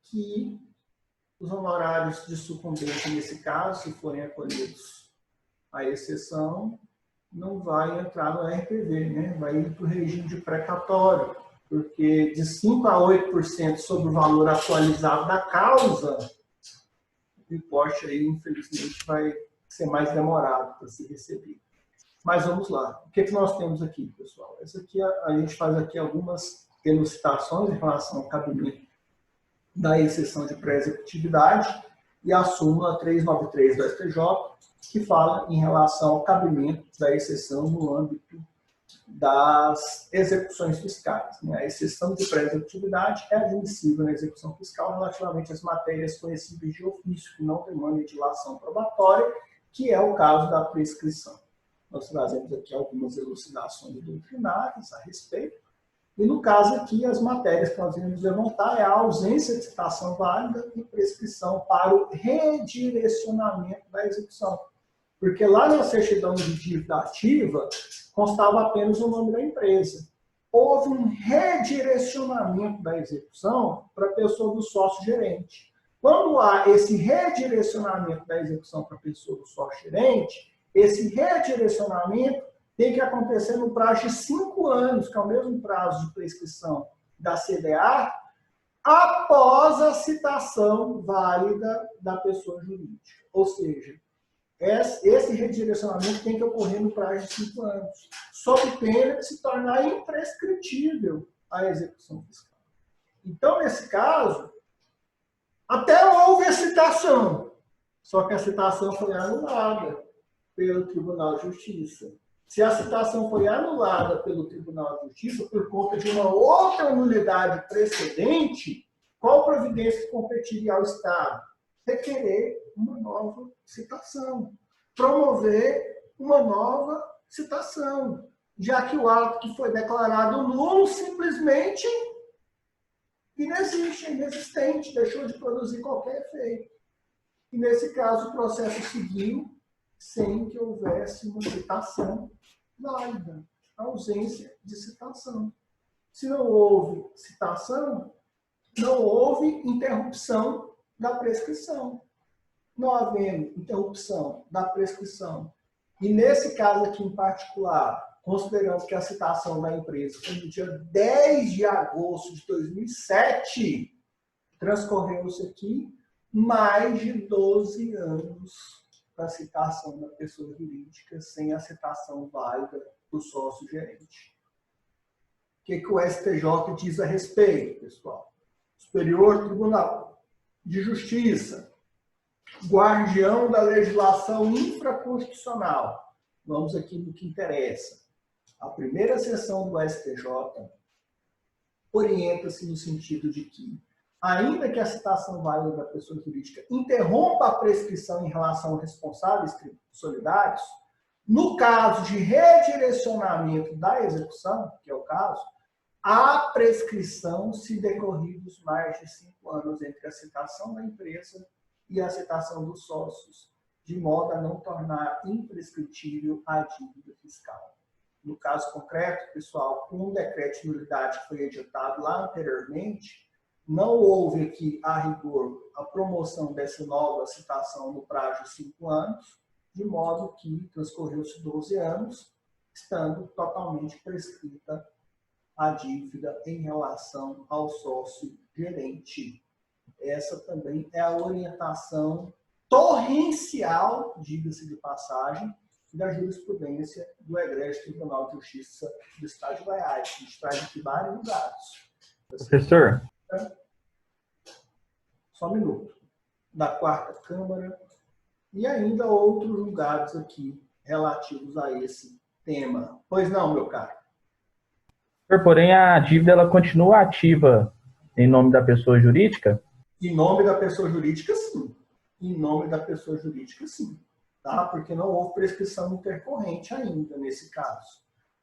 que os honorários de sucumbência, nesse caso, se forem acolhidos à exceção, não vai entrar no RPV, né? Vai ir para o regime de precatório, porque de 5% a 8% sobre o valor atualizado da causa, o importe aí, infelizmente, vai ser mais demorado para ser recebido. Mas vamos lá. O que nós temos aqui, pessoal? Essa aqui, a gente faz aqui algumas elucidações em relação ao cabimento da exceção de pré-executividade e a súmula 393 do STJ, que fala em relação ao cabimento da exceção no âmbito das execuções fiscais. A exceção de pré-executividade é admissível na execução fiscal relativamente às matérias conhecidas de ofício, que não demandem dilação probatória, que é o caso da prescrição. Nós trazemos aqui algumas elucidações doutrinárias a respeito. E no caso aqui, as matérias que nós iremos levantar é a ausência de citação válida e prescrição para o redirecionamento da execução. Porque lá na certidão de dívida ativa, constava apenas o nome da empresa. Houve um redirecionamento da execução para a pessoa do sócio-gerente. Quando há esse redirecionamento da execução para a pessoa do sócio-gerente, esse redirecionamento tem que acontecer no prazo de 5 anos, que é o mesmo prazo de prescrição da CDA, após a citação válida da pessoa jurídica. Ou seja, esse redirecionamento tem que ocorrer no prazo de 5 anos, sob pena de se tornar imprescritível a execução fiscal. Então, nesse caso, até houve a citação, só que a citação foi anulada pelo Tribunal de Justiça. Se a citação foi anulada pelo Tribunal de Justiça por conta de uma outra nulidade precedente, qual providência competiria ao Estado? Requerer uma nova citação, promover uma nova citação, já que o ato que foi declarado nulo simplesmente inexiste, inexistente, deixou de produzir qualquer efeito. E nesse caso o processo seguiu sem que houvesse uma citação válida, ausência de citação. Se não houve citação, não houve interrupção da prescrição. Não havendo interrupção da prescrição, e nesse caso aqui em particular, considerando que a citação da empresa foi no dia 10 de agosto de 2007, transcorreu-se aqui mais de 12 anos para a citação da pessoa jurídica sem a citação válida do sócio-gerente. O que o STJ diz a respeito, pessoal? Superior Tribunal de Justiça, guardião da legislação infraconstitucional. Vamos aqui no que interessa. A primeira seção do STJ orienta-se no sentido de que, ainda que a citação válida da pessoa jurídica interrompa a prescrição em relação a responsáveis solidários, no caso de redirecionamento da execução, que é o caso, a prescrição se decorridos mais de 5 anos entre a citação da empresa e a citação dos sócios, de modo a não tornar imprescritível a dívida fiscal. No caso concreto, pessoal, com o decreto de nulidade que foi editado lá anteriormente, não houve aqui, a rigor, a promoção dessa nova citação no prazo de 5 anos, de modo que transcorreu-se 12 anos, estando totalmente prescrita a dívida em relação ao sócio gerente. Essa também é a orientação torrencial, diga-se de passagem, da jurisprudência do Egrégio Tribunal de Justiça do Estado de Goiás. A gente traz aqui vários dados. Professor? Só um minuto. Da 4ª Câmara e ainda outros julgados aqui relativos a esse tema. Pois não, meu caro? Porém, a dívida ela continua ativa em nome da pessoa jurídica? Em nome da pessoa jurídica, sim. Em nome da pessoa jurídica, sim. Tá? Porque não houve prescrição intercorrente ainda nesse caso.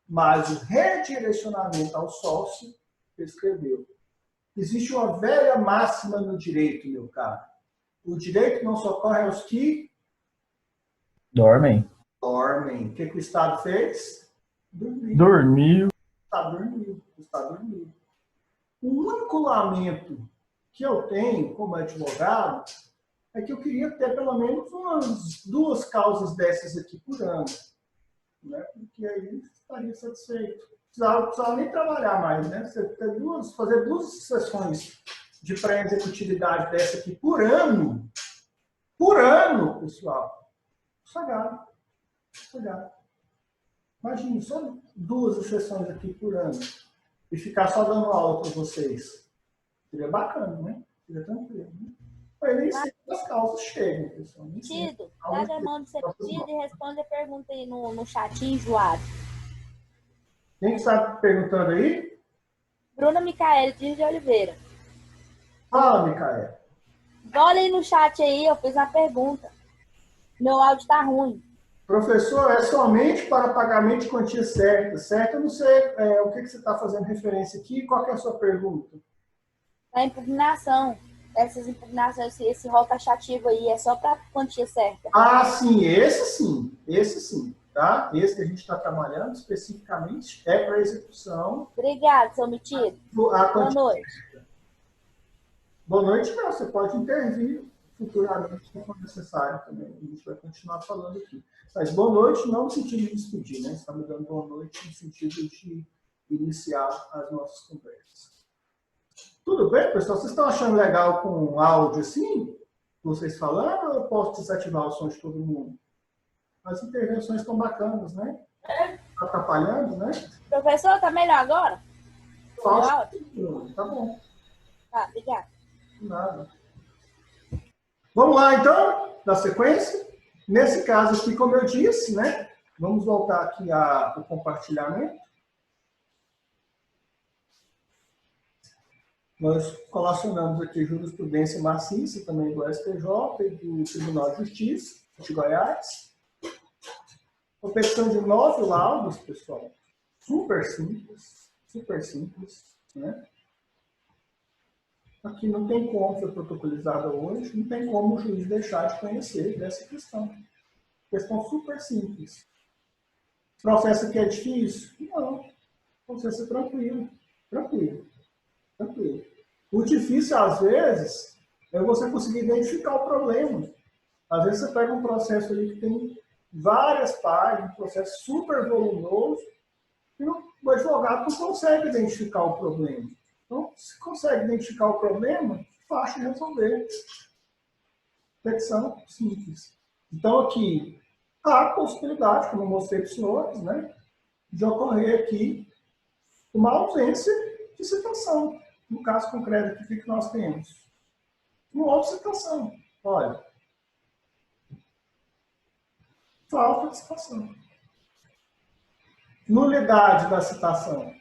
Mas o redirecionamento ao sócio prescreveu. Existe uma velha máxima no direito, meu caro. O direito não socorre aos que dormem. Dormem. O que o Estado fez? Dormiu. O Estado dormiu. O único lamento que eu tenho como advogado é que eu queria ter pelo menos umas 2 causas dessas aqui por ano. né? Porque aí estaria satisfeito. Não precisava nem trabalhar mais, né? Você fazer 2 sessões de pré-executividade dessa aqui por ano, pessoal, sossegado. Imagine, só 2 sessões aqui por ano e ficar só dando aula para vocês. Seria bacana, né? Seria tranquilo, né? Mas nem sempre as causas chegam, pessoal. Tido, cada mão de ser pedido e responde a pergunta aí no chat enjoado. Quem está perguntando aí? Bruna Micaele de Oliveira. Fala, Micaela. Olha aí no chat aí, eu fiz uma pergunta. Meu áudio tá ruim. Professor, é somente para pagamento de quantia certa, certo? Eu não sei o que você está fazendo referência aqui. Qual que é a sua pergunta? A impugnação. Essas impugnações, esse rol taxativo aí, é só para quantia certa? Ah, sim, esse sim, tá? Esse que a gente está trabalhando especificamente é para execução. Obrigada, seu metido. Boa noite. Boa noite, não. Você pode intervir futuramente se for necessário também. A gente vai continuar falando aqui. Mas boa noite não no sentido de despedir, né? Você está me dando boa noite no sentido de iniciar as nossas conversas. Tudo bem, pessoal? Vocês estão achando legal com áudio assim? Vocês falando, ou eu posso desativar o som de todo mundo? As intervenções estão bacanas, né? Tá atrapalhando, né? Professor, tá melhor agora? Tá bom. Tá, obrigada. Nada. Vamos lá, então, na sequência. Nesse caso aqui, como eu disse, né? Vamos voltar aqui ao compartilhamento. Nós colacionamos aqui jurisprudência maciça, também do STJ e do Tribunal de Justiça de Goiás. Competição de 9 laudos, pessoal. Super simples, né? Aqui não tem como ser protocolizada hoje, não tem como o juiz deixar de conhecer dessa questão. Questão super simples. Processo aqui é difícil? Não. Processo é tranquilo. O difícil, às vezes, é você conseguir identificar o problema. Às vezes você pega um processo ali que tem várias páginas, um processo super volumoso, e o advogado não consegue identificar o problema. Então, se consegue identificar o problema, fácil de resolver. Petição simples. Então, aqui, há a possibilidade, como eu mostrei para os senhores, né, de ocorrer aqui uma ausência de citação. No caso concreto aqui, o que nós temos? Não houve citação. Olha, falta de citação. Nulidade da citação.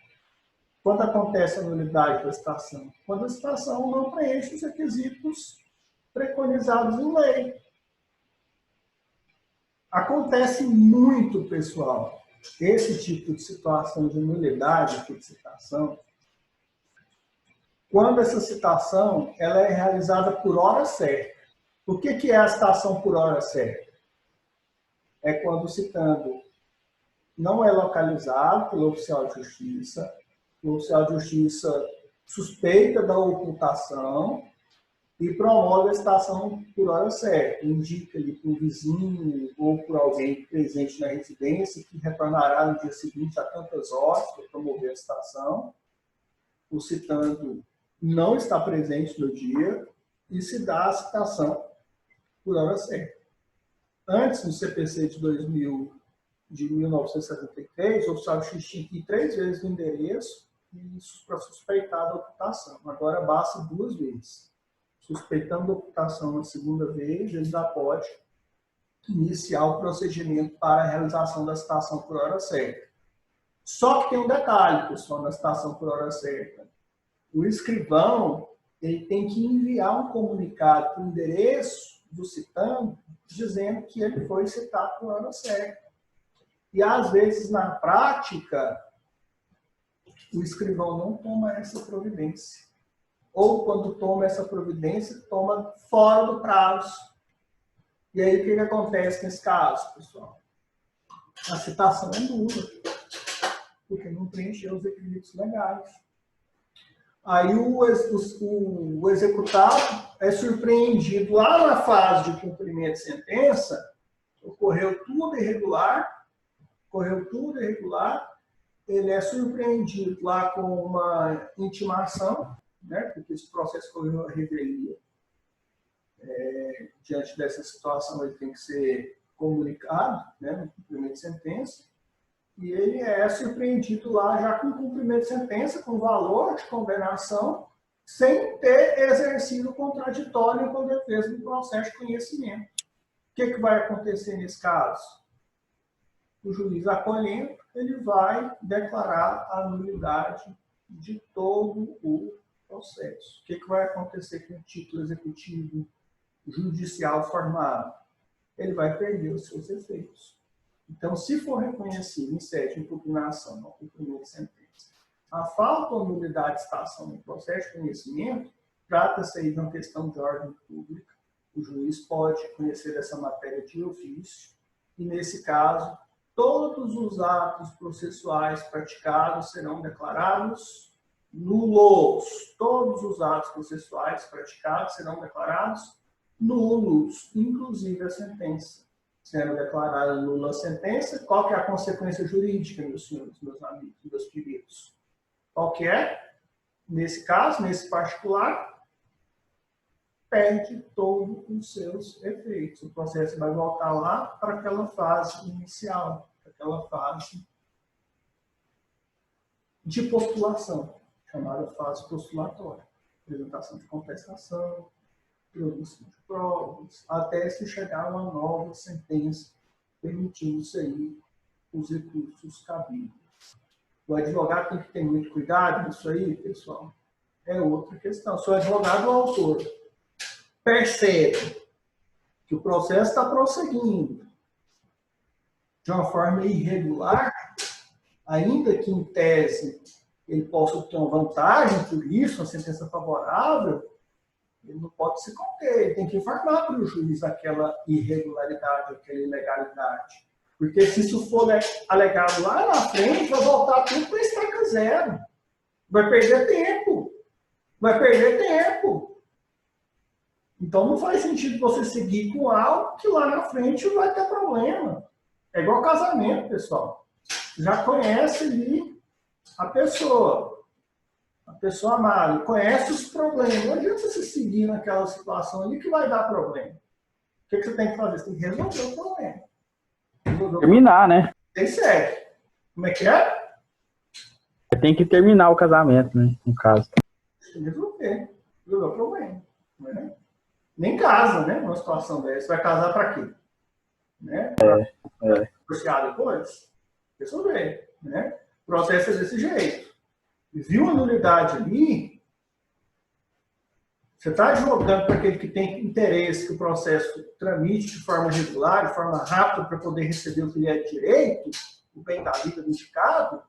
Quando acontece a nulidade da citação? Quando a citação não preenche os requisitos preconizados em lei. Acontece muito, pessoal, esse tipo de situação de nulidade de citação, quando essa citação ela é realizada por hora certa. O que é a citação por hora certa? É quando o citando não é localizado pelo oficial de justiça, o oficial de justiça suspeita da ocultação e promove a citação por hora certa. Indica ali para o vizinho ou por alguém presente na residência que retornará no dia seguinte a tantas horas para promover a citação. O citando não está presente no dia e se dá a citação por hora certa. Antes, no CPC de 1973, o oficial de justiça tinha que ir 3 vezes no endereço para suspeitar da ocultação. Agora basta 2 vezes. Suspeitando da ocultação na segunda vez, ele já pode iniciar o procedimento para a realização da citação por hora certa. Só que tem um detalhe, pessoal, na citação por hora certa. O escrivão ele tem que enviar um comunicado para o endereço do citando, dizendo que ele foi citado por hora certa. E, às vezes, na prática, o escrivão não toma essa providência. Ou, quando toma essa providência, toma fora do prazo. E aí, o que acontece nesse caso, pessoal? A citação é nula, porque não preencheu os requisitos legais. Aí, o executado é surpreendido lá na fase de cumprimento de sentença, ocorreu tudo irregular, correu tudo irregular, ele é surpreendido lá com uma intimação, né, porque esse processo correu a revelia. Diante dessa situação, ele tem que ser comunicado, né, no cumprimento de sentença, e ele é surpreendido lá já com cumprimento de sentença, com valor de condenação, sem ter exercido o contraditório com a defesa do processo de conhecimento. O que vai acontecer nesse caso? O juiz acolhendo, ele vai declarar a nulidade de todo o processo. O que vai acontecer com o título executivo judicial formado? Ele vai perder os seus efeitos. Então, se for reconhecido em sede de impugnação, no cumprimento de sentença, a falta ou nulidade de estação no processo de conhecimento, trata-se aí de uma questão de ordem pública. O juiz pode conhecer essa matéria de ofício e, nesse caso, todos os atos processuais praticados serão declarados nulos. Todos os atos processuais praticados serão declarados nulos, inclusive a sentença. Sendo declarada nula a sentença, qual que é a consequência jurídica, meus senhores, meus amigos, meus queridos? Qual que é? Nesse caso, nesse particular, perde todos os seus efeitos. O processo vai voltar lá para aquela fase inicial, para aquela fase de postulação, chamada fase postulatória. Apresentação de contestação, produção de provas, até se chegar a uma nova sentença, permitindo-se aí os recursos cabíveis. O advogado tem que ter muito cuidado nisso aí, pessoal. É outra questão. Se o advogado ou autor percebe que o processo está prosseguindo de uma forma irregular, ainda que em tese ele possa ter uma vantagem por isso, uma sentença favorável, ele não pode se conter, ele tem que informar para o juiz aquela irregularidade, aquela ilegalidade. Porque se isso for alegado lá na frente, vai voltar tudo para estaca zero. Vai perder tempo. Vai perder tempo. Então não faz sentido você seguir com algo que lá na frente vai ter problema. É igual casamento, pessoal. Já conhece ali a pessoa amada, conhece os problemas. Não adianta você seguir naquela situação ali que vai dar problema. O que você tem que fazer? Você tem que resolver o problema. Terminar, né? Tem segue. Como é que é? Tem que terminar o casamento, né? No caso. Tem que resolver o problema. Né? Nem casa, né? Numa situação dessa. Vai casar para quê? Né? Divorciar depois? Resolver. Né? O processo é desse jeito. Viu a nulidade ali, você está advogando para aquele que tem interesse que o processo tramite de forma regular, de forma rápida, para poder receber o que lhe é de direito, o bem da vida do indicado,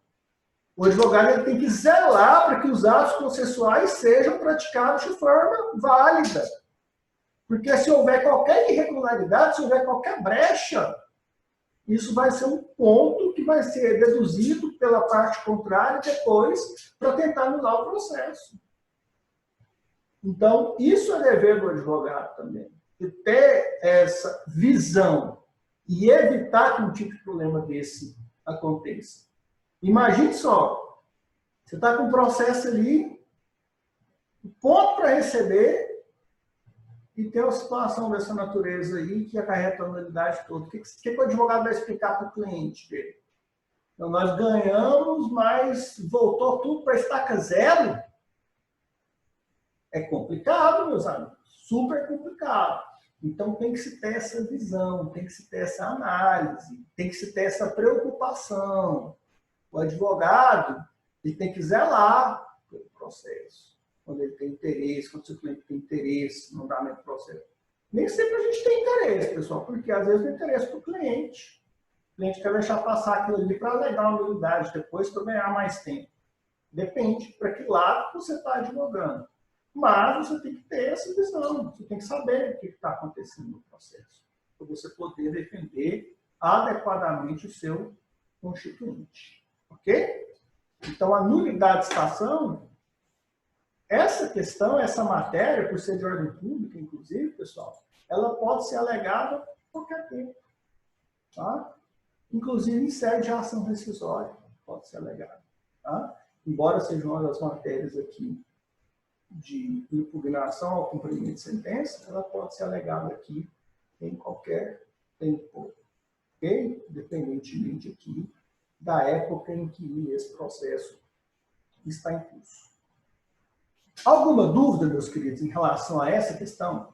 o advogado ele tem que zelar para que os atos processuais sejam praticados de forma válida. Porque se houver qualquer irregularidade, se houver qualquer brecha, isso vai ser um ponto que vai ser deduzido pela parte contrária depois para tentar anular o processo. Então, isso é dever do advogado também. De ter essa visão e evitar que um tipo de problema desse aconteça. Imagine só, você está com um processo ali, o ponto para receber, e tem uma situação dessa natureza aí que acarreta a nulidade toda. O que o advogado vai explicar para o cliente dele? Então, nós ganhamos, mas voltou tudo para estaca zero? É complicado, meus amigos. Super complicado. Então, tem que se ter essa visão, tem que se ter essa análise, tem que se ter essa preocupação. O advogado, ele tem que zelar pelo processo. Quando ele tem interesse, quando o seu cliente tem interesse no andamento do processo. Nem sempre a gente tem interesse, pessoal, porque às vezes tem interesse para o cliente. O cliente quer deixar passar aquilo ali para alegar uma nulidade depois para ganhar mais tempo. Depende para que lado você está advogando. Mas você tem que ter essa visão, você tem que saber o que está acontecendo no processo, para você poder defender adequadamente o seu constituinte. Ok? Então, a nulidade de estação, essa questão, essa matéria, por ser de ordem pública, inclusive, pessoal, ela pode ser alegada a qualquer tempo. Tá? inclusive em sede de ação rescisória, pode ser alegado. Tá? Embora seja uma das matérias aqui de impugnação ao cumprimento de sentença, ela pode ser alegada aqui em qualquer tempo, ok? Independentemente aqui da época em que esse processo está em curso. Alguma dúvida, meus queridos, em relação a essa questão?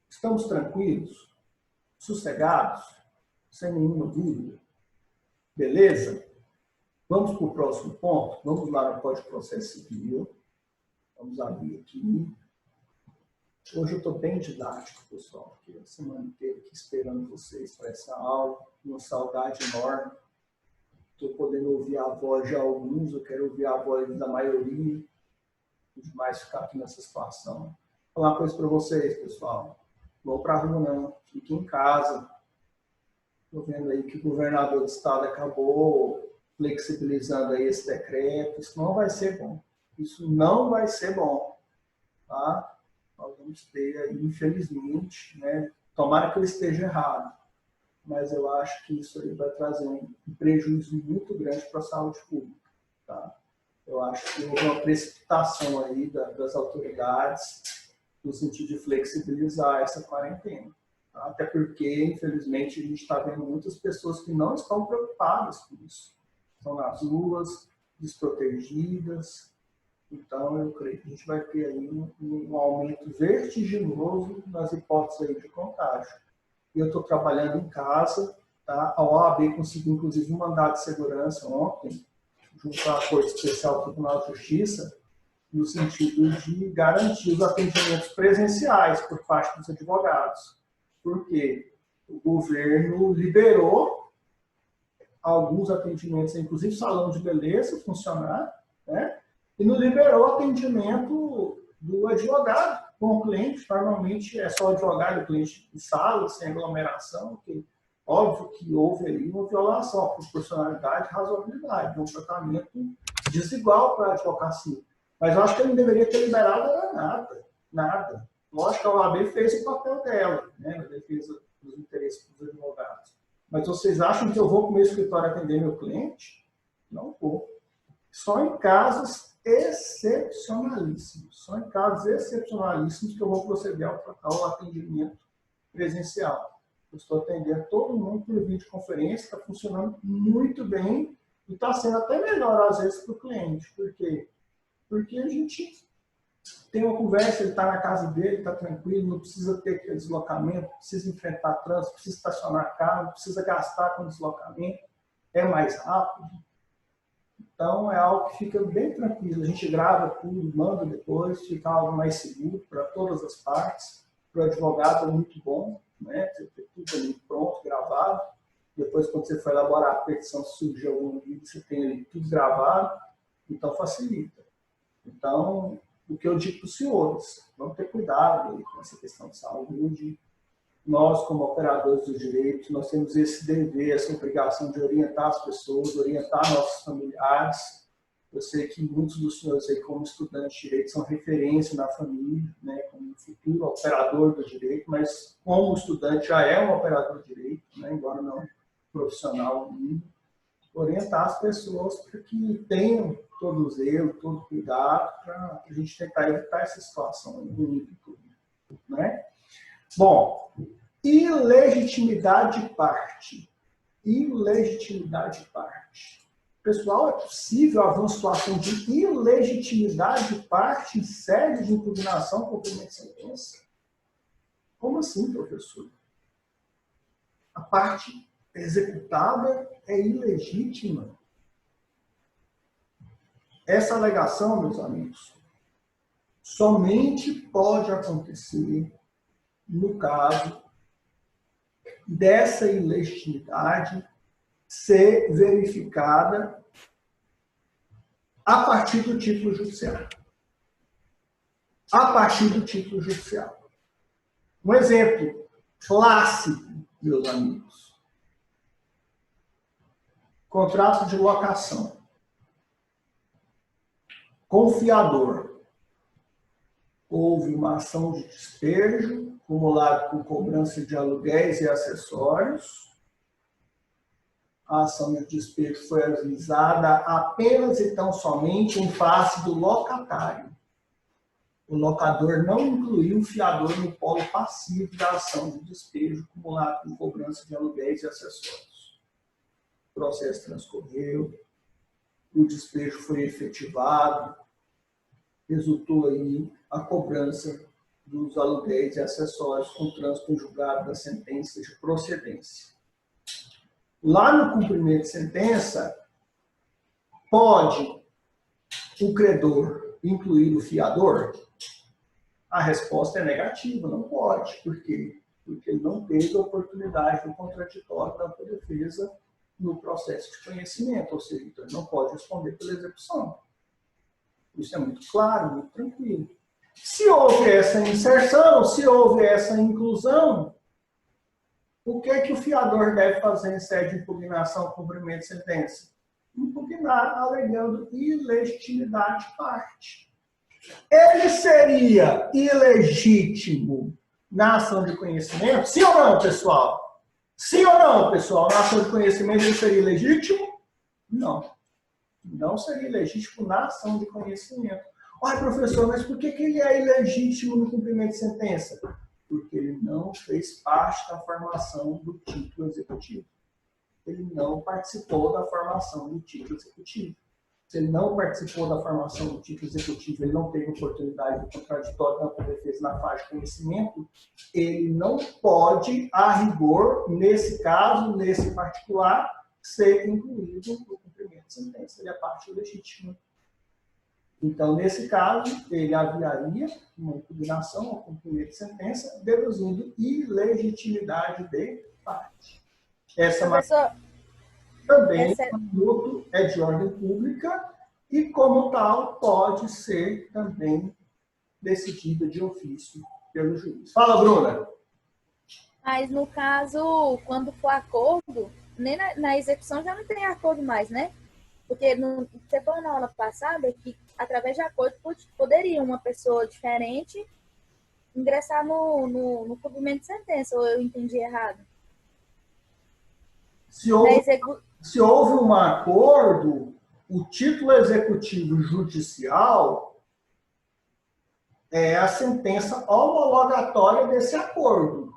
Estamos tranquilos? Sossegados? Sem nenhuma dúvida? Beleza? Vamos para o próximo ponto? Vamos lá no Código de Processo Civil. Vamos abrir aqui. Hoje eu estou bem didático, pessoal, porque a semana inteira aqui esperando vocês para essa aula, uma saudade enorme. Estou podendo ouvir a voz de alguns, eu quero ouvir a voz da maioria, os demais ficar aqui nessa situação. Vou falar uma coisa para vocês, pessoal. Não vão para a rua, não. Fiquem em casa. Estou vendo aí que o governador do estado acabou flexibilizando aí esse decreto. Isso não vai ser bom. Isso não vai ser bom. Tá? Nós vamos ter aí, infelizmente, né? Tomara que eu esteja errado, mas eu acho que isso aí vai trazer um prejuízo muito grande para a saúde pública. Tá? Eu acho que houve uma precipitação aí das autoridades no sentido de flexibilizar essa quarentena. Tá? Até porque, infelizmente, a gente está vendo muitas pessoas que não estão preocupadas com isso. Estão nas ruas, desprotegidas. Então, eu creio que a gente vai ter aí um aumento vertiginoso nas hipóteses aí de contágio. E eu estou trabalhando em casa, tá? A OAB conseguiu, inclusive, um mandado de segurança ontem, junto à Corte Especial do Tribunal de Justiça, no sentido de garantir os atendimentos presenciais por parte dos advogados. Por quê? O governo liberou alguns atendimentos, inclusive salão de beleza, funcionar, né? E não liberou o atendimento do advogado com o cliente. Normalmente é só o advogado e o cliente em sala, sem aglomeração, porque óbvio que houve aí uma violação à proporcionalidade e razoabilidade, um tratamento desigual para a advocacia. Mas eu acho que ele não deveria ter liberado nada, nada. Lógico que a OAB fez o papel dela, né, na defesa dos interesses dos advogados. Mas vocês acham que eu vou para o meu escritório atender meu cliente? Não vou. Só em casos excepcionalíssimos. Só em casos excepcionalíssimos que eu vou proceder ao atendimento presencial. Eu estou atendendo todo mundo por videoconferência, está funcionando muito bem e está sendo até melhor, às vezes, para o cliente. Por quê? Porque a gente tem uma conversa, ele está na casa dele, está tranquilo, não precisa ter aquele deslocamento, não precisa enfrentar trânsito, precisa estacionar carro, não precisa gastar com deslocamento, é mais rápido. Então, é algo que fica bem tranquilo. A gente grava tudo, manda depois, fica algo mais seguro para todas as partes. Para o advogado é muito bom, né? Você ter tudo ali pronto, gravado. Depois, quando você for elaborar a petição, se surgir algum vídeo, você tem ali tudo gravado. Então, facilita. Então, o que eu digo para os senhores, vamos ter cuidado aí com essa questão de saúde. Nós, como operadores do direito, nós temos esse dever, essa obrigação de orientar as pessoas, orientar nossos familiares. Eu sei que muitos dos senhores aí, como estudantes de direito, são referência na família, né, como futuro operador do direito, mas como estudante já é um operador de direito, né, embora não profissional ainda. Orientar as pessoas para que tenham todo zelo, todo cuidado, para a gente tentar evitar essa situação ruim, né? Bom, ilegitimidade de parte. Ilegitimidade de parte. Pessoal, é possível haver uma situação de ilegitimidade de parte em sede de impugnação por cumprimento de sentença? Como assim, professor? A parte executada é ilegítima. Essa alegação, meus amigos, somente pode acontecer no caso dessa ilegitimidade ser verificada a partir do título judicial. A partir do título judicial. Um exemplo clássico, meus amigos. Contrato de locação. Confiador. Houve uma ação de despejo, acumulado com cobrança de aluguéis e acessórios. A ação de despejo foi ajuizada apenas e tão somente em face do locatário. O locador não incluiu o fiador no polo passivo da ação de despejo acumulado com cobrança de aluguéis e acessórios. O processo transcorreu, o despejo foi efetivado, resultou aí a cobrança dos aluguéis e acessórios com trânsito em julgado da sentença de procedência. Lá no cumprimento de sentença, pode o credor incluir o fiador? A resposta é negativa, não pode. Por quê? Porque ele não teve a oportunidade do contraditório da defesa no processo de conhecimento, ou seja, então ele não pode responder pela execução. Isso é muito claro, muito tranquilo. Se houve essa inserção, se houve essa inclusão, o que é que o fiador deve fazer em sede de impugnação, cumprimento de sentença? Impugnar alegando ilegitimidade de parte. Ele seria ilegítimo na ação de conhecimento? Sim ou não, pessoal? Sim ou não, pessoal? Na ação de conhecimento ele seria ilegítimo? Não. Não seria ilegítimo na ação de conhecimento. Olha, professor, mas por que ele é ilegítimo no cumprimento de sentença? Porque ele não fez parte da formação do título executivo. Ele não participou da formação do título executivo. Se ele não participou da formação do título executivo, ele não teve oportunidade de contraditório na defesa na fase de conhecimento, ele não pode, a rigor, nesse caso, nesse particular, ser incluído no cumprimento de sentença. Ele é parte legítima. Então, nesse caso, ele aviaria uma impugnação ao cumprimento de sentença, deduzindo ilegitimidade de parte. Essa também é de ordem pública e, como tal, pode ser também decidida de ofício pelo juiz. Fala, Bruna. Mas, no caso, quando for acordo, nem na execução já não tem acordo mais, né? Porque você falou na aula passada que, através de acordo, poderia uma pessoa diferente ingressar no cumprimento de sentença, ou eu entendi errado? Se houve um acordo, o título executivo judicial é a sentença homologatória desse acordo.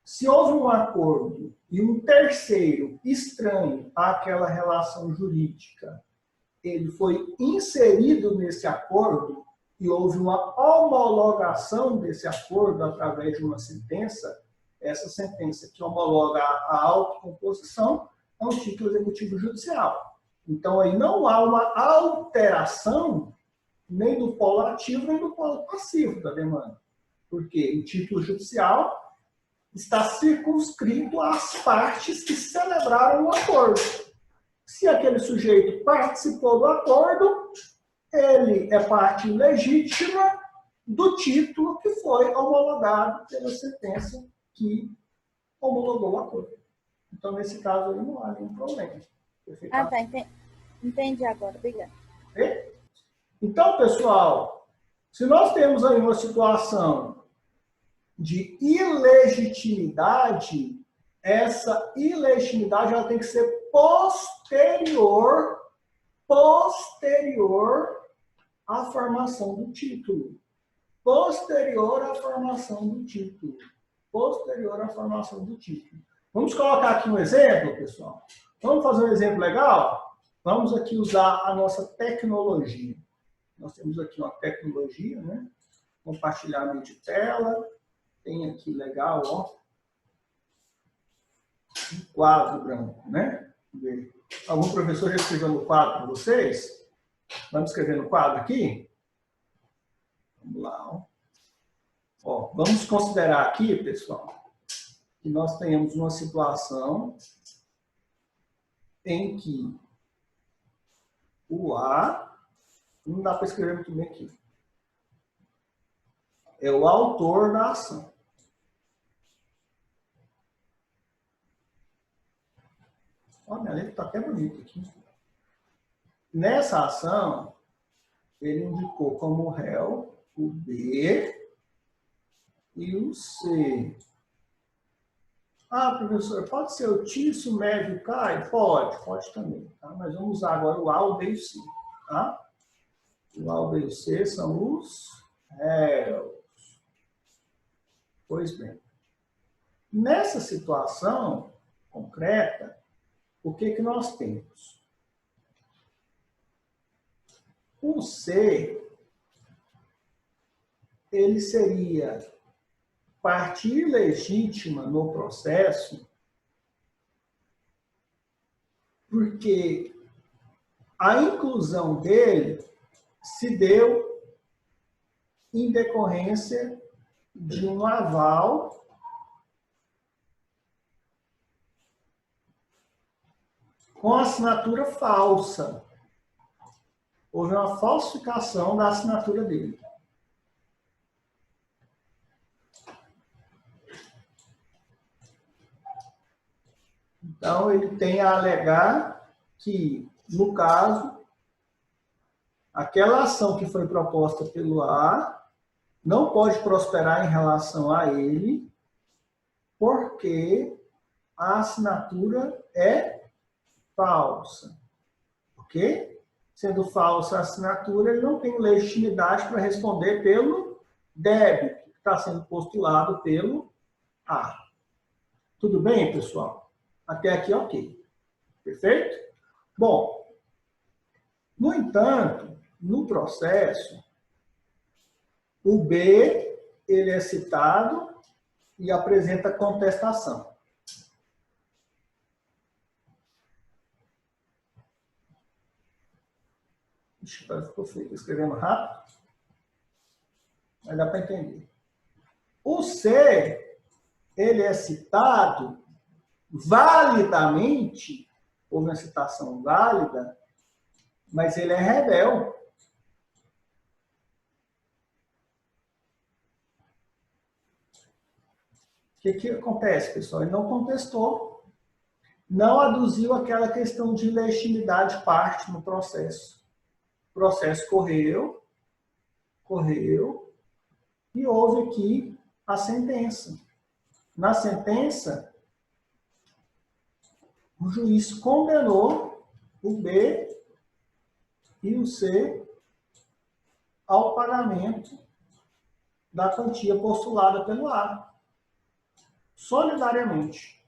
Se houve um acordo e um terceiro estranho àquela relação jurídica, ele foi inserido nesse acordo e houve uma homologação desse acordo através de uma sentença, essa sentença que homologa a autocomposição é um título executivo judicial. Então, aí não há uma alteração nem do polo ativo nem do polo passivo da demanda. Porque o título judicial está circunscrito às partes que celebraram o acordo. Se aquele sujeito participou do acordo, ele é parte legítima do título que foi homologado pela sentença que homologou o acordo. Então, nesse caso, aí não há nenhum problema. Ah, tá. Entendi agora. Obrigada. Então, pessoal, se nós temos aí uma situação de ilegitimidade, essa ilegitimidade ela tem que ser posterior à formação do título. Posterior à formação do título. Posterior à formação do título. Vamos colocar aqui um exemplo, pessoal? Vamos fazer um exemplo legal? Vamos aqui usar a nossa tecnologia. Nós temos aqui uma tecnologia, né? Compartilhamento de tela. Tem aqui legal, ó. Um quadro branco, né? Algum professor já escreveu no quadro para vocês? Vamos escrever no quadro aqui? Vamos lá, ó. Ó, vamos considerar aqui, pessoal, que nós tenhamos uma situação em que o A, não dá para escrever muito bem aqui, é o autor da ação. Olha, minha letra está até bonita aqui. Nessa ação, ele indicou como réu o B e o C. Ah, professor, pode ser o Tício, o Médio, o Caio? Pode também. Tá? Mas vamos usar agora o A, o B e o C. Tá? O A, o B e o C são os réus. Pois bem. Nessa situação concreta, o que nós temos? O C, ele seria parte ilegítima no processo, porque a inclusão dele se deu em decorrência de um aval com assinatura falsa. Houve uma falsificação da assinatura dele. Então, ele tem a alegar que, no caso, aquela ação que foi proposta pelo A não pode prosperar em relação a ele, porque a assinatura é falsa. Ok? Sendo falsa a assinatura, ele não tem legitimidade para responder pelo débito, que está sendo postulado pelo A. Tudo bem, pessoal? Até aqui, ok. Perfeito? Bom, no entanto, no processo, o B, ele é citado e apresenta contestação. Ixi, ficou feio, escrevendo rápido. Mas dá para entender. O C, ele é citado validamente, houve uma citação válida, mas ele é rebelde. O que acontece, pessoal? Ele não contestou, não aduziu aquela questão de legitimidade parte no processo. O processo correu, e houve aqui a sentença. Na sentença, o juiz condenou o B e o C ao pagamento da quantia postulada pelo A, solidariamente.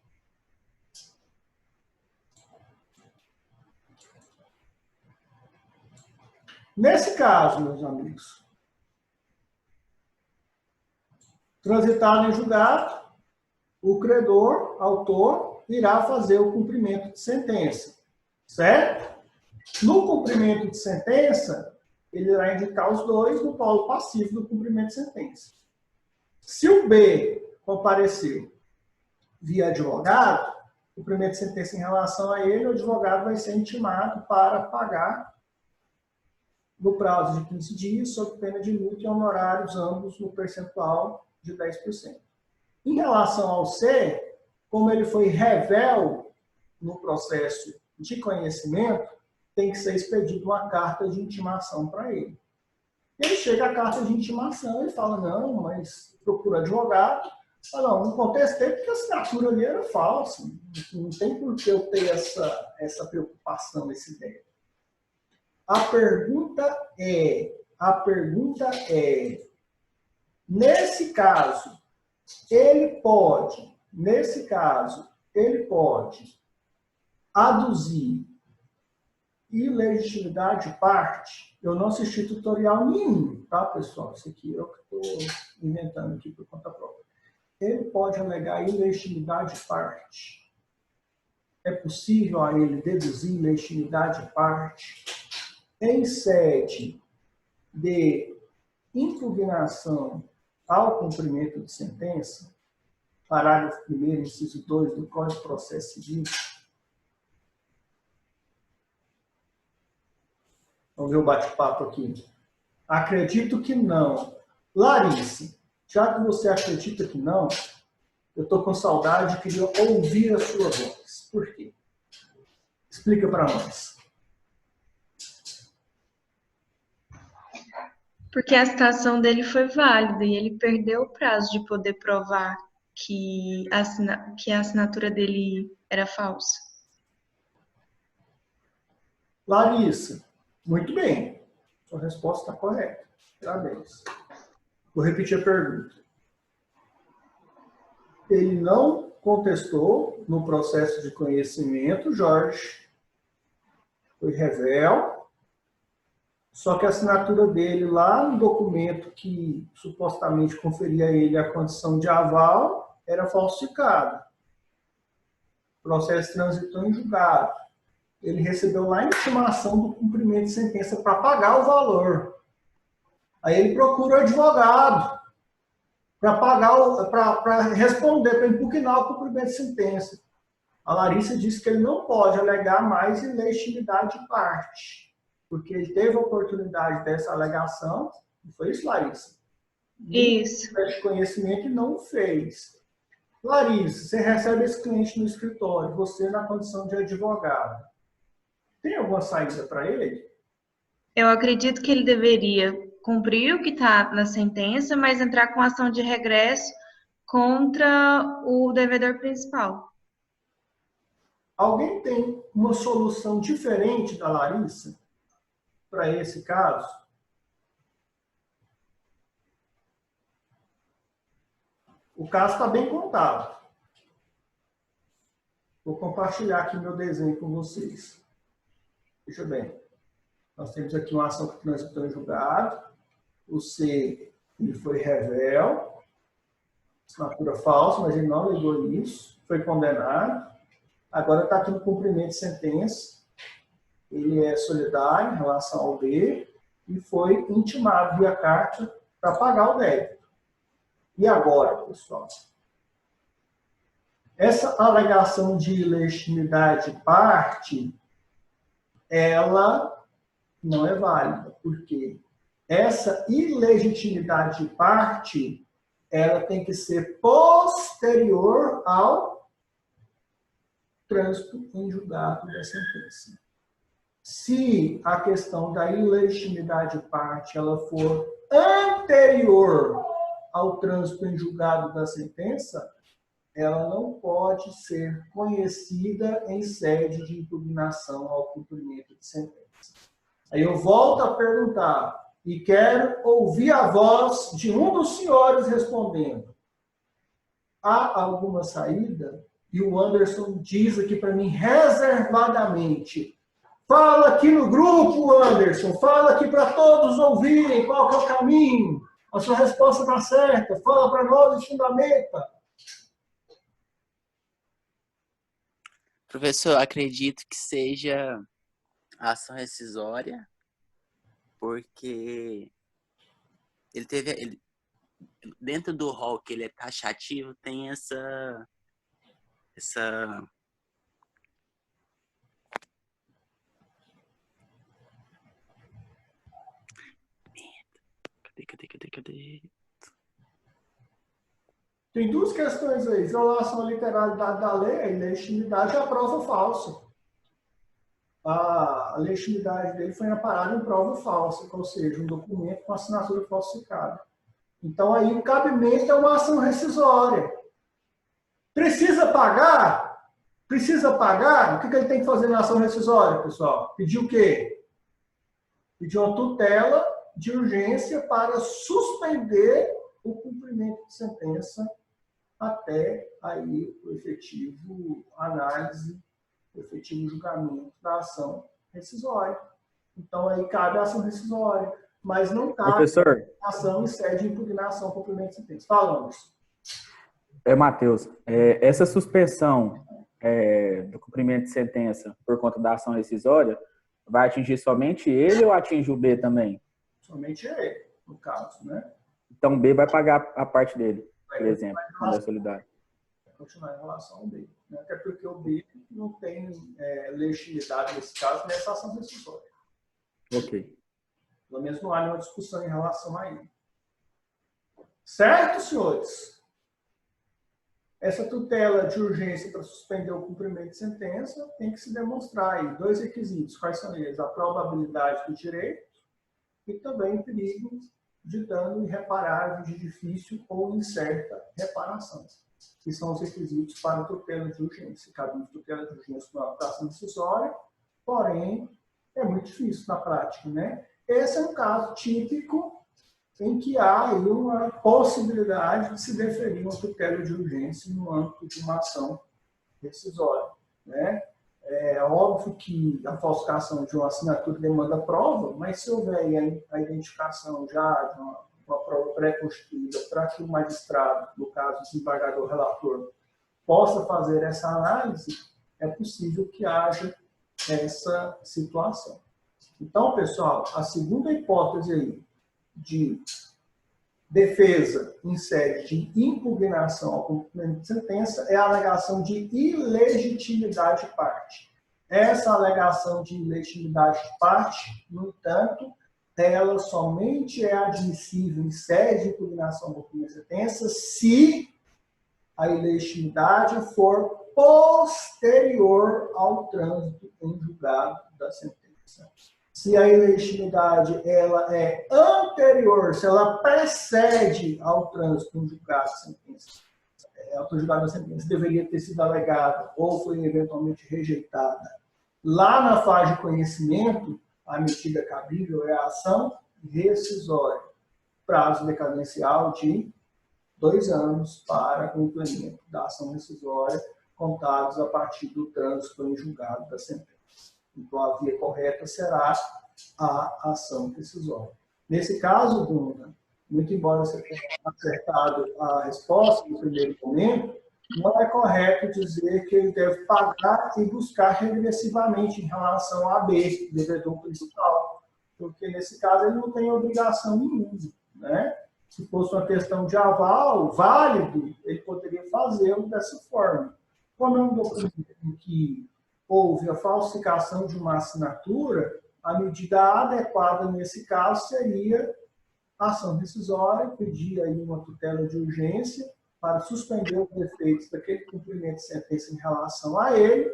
Nesse caso, meus amigos, transitado em julgado, o credor, autor, irá fazer o cumprimento de sentença, certo? No cumprimento de sentença, ele irá indicar os dois no polo passivo do cumprimento de sentença. Se o B compareceu via advogado, o cumprimento de sentença em relação a ele, o advogado vai ser intimado para pagar no prazo de 15 dias, sob pena de multa e honorários, ambos no percentual de 10%. Em relação ao C, como ele foi revel no processo de conhecimento, tem que ser expedida uma carta de intimação para ele. Ele chega à carta de intimação, ele fala, não, mas procura advogado. Fala, não contestei porque a assinatura ali era falsa. Não tem por que eu ter essa preocupação, essa ideia. A pergunta é, nesse caso, ele pode aduzir ilegitimidade de parte. Eu não assisti tutorial nenhum, tá, pessoal? Isso aqui eu que estou inventando aqui por conta própria. Ele pode alegar ilegitimidade de parte. É possível a ele deduzir ilegitimidade de parte em sede de impugnação ao cumprimento de sentença, parágrafo 1º, inciso 2 do Código de Processo Civil. Vamos ver o bate-papo aqui. Acredito que não. Larissa, já que você acredita que não, eu estou com saudade e queria ouvir a sua voz. Por quê? Explica para nós. Porque a citação dele foi válida e ele perdeu o prazo de poder provar que a assinatura dele era falsa? Larissa, muito bem. Sua resposta está correta. Parabéns. Vou repetir a pergunta. Ele não contestou no processo de conhecimento, Jorge. Foi revel. Só que a assinatura dele lá no documento que supostamente conferia a ele a condição de aval era falsificada. O processo transitou em julgado. Ele recebeu lá a intimação do cumprimento de sentença para pagar o valor. Aí ele procura o advogado para pagar, para responder, para impugnar o cumprimento de sentença. A Larissa disse que ele não pode alegar mais ilegitimidade de parte, porque ele teve a oportunidade dessa alegação. Não foi isso, Larissa? Isso. De conhecimento e não fez. Larissa, você recebe esse cliente no escritório, você na condição de advogado. Tem alguma saída para ele? Eu acredito que ele deveria cumprir o que está na sentença, mas entrar com ação de regresso contra o devedor principal. Alguém tem uma solução diferente da Larissa para esse caso? O caso está bem contado. Vou compartilhar aqui meu desenho com vocês. Veja bem. Nós temos aqui uma ação que transitou em julgado. O C ele foi revel. Assinatura falsa, mas ele não alegou isso. Foi condenado. Agora está aqui no cumprimento de sentença. Ele é solidário em relação ao B e foi intimado via carta para pagar o débito. E agora, pessoal? Essa alegação de ilegitimidade de parte, ela não é válida, porque essa ilegitimidade de parte, ela tem que ser posterior ao trânsito em julgado da sentença. Se a questão da ilegitimidade de parte ela for anterior ao trânsito em julgado da sentença, ela não pode ser conhecida em sede de impugnação ao cumprimento de sentença. Aí eu volto a perguntar, e quero ouvir a voz de um dos senhores respondendo. Há alguma saída? E o Anderson diz aqui para mim reservadamente. Fala aqui no grupo, Anderson. Fala aqui para todos ouvirem qual que é o caminho. A sua resposta está certa. Fala para nós e fundamenta. Professor, acredito que seja a ação rescisória, porque dentro do rol que ele é taxativo, tem essa Cadê? Tem duas questões aí. Violação à literalidade da lei, a ilegitimidade e a prova falsa. A legitimidade dele foi amparada em prova falsa, ou seja, um documento com assinatura falsificada. Então, aí o cabimento é uma ação rescisória. Precisa pagar? Precisa pagar? O que ele tem que fazer na ação rescisória, pessoal? Pedir o quê? Pedir uma tutela de urgência para suspender o cumprimento de sentença até aí o efetivo análise, o efetivo julgamento da ação rescisória. Então, aí cabe a ação rescisória, mas não cabe a ação em sede de impugnação, cumprimento de sentença. Falamos. Matheus, essa suspensão do cumprimento de sentença por conta da ação rescisória vai atingir somente ele ou atinge o B também? Somente ele, no caso, né? Então o B vai pagar a parte dele, por exemplo, quando é solidário. Vai continuar em relação ao B, né? Até porque o B não tem legitimidade nesse caso nessa ação rescisória. Ok. Pelo menos não há nenhuma discussão em relação a ele. Certo, senhores? Essa tutela de urgência para suspender o cumprimento de sentença tem que se demonstrar aí dois requisitos. Quais são eles? A probabilidade do direito e também o perigo de dano irreparável, de difícil ou incerta reparação, que são os requisitos para tutela de urgência. Cabe tutela de urgência na ação decisória, porém, é muito difícil na prática, né? Esse é um caso típico em que há aí uma possibilidade de se deferir uma tutela de urgência no âmbito de uma ação decisória, né? É óbvio que a falsificação de uma assinatura demanda prova, mas se houver a identificação já de uma prova pré-constituída para que o magistrado, no caso o desembargador relator, possa fazer essa análise, é possível que haja essa situação. Então, pessoal, a segunda hipótese aí de defesa em sede de impugnação ao cumprimento de sentença é a alegação de ilegitimidade de parte. Essa alegação de ilegitimidade de parte, no entanto, ela somente é admissível em sede de impugnação ao cumprimento de sentença se a ilegitimidade for posterior ao trânsito em julgado da sentença. Se a ilegitimidade ela é anterior, se ela precede ao trânsito em julgado da sentença, ao julgado da sentença deveria ter sido alegada ou foi eventualmente rejeitada. Lá na fase de conhecimento, a medida cabível é a ação rescisória, prazo decadencial de 2 anos para o implemento da ação rescisória, contados a partir do trânsito em julgado da sentença. Então, a via correta será a ação rescisória. Nesse caso, Bruna, muito embora você tenha acertado a resposta no primeiro momento, não é correto dizer que ele deve pagar e buscar regressivamente em relação a B, devedor principal, porque nesse caso ele não tem obrigação nenhuma, né? Se fosse uma questão de aval válido, ele poderia fazê-lo dessa forma. Como é um documento em que houve a falsificação de uma assinatura, a medida adequada nesse caso seria a ação rescisória, pedir aí uma tutela de urgência para suspender os efeitos daquele cumprimento de sentença em relação a ele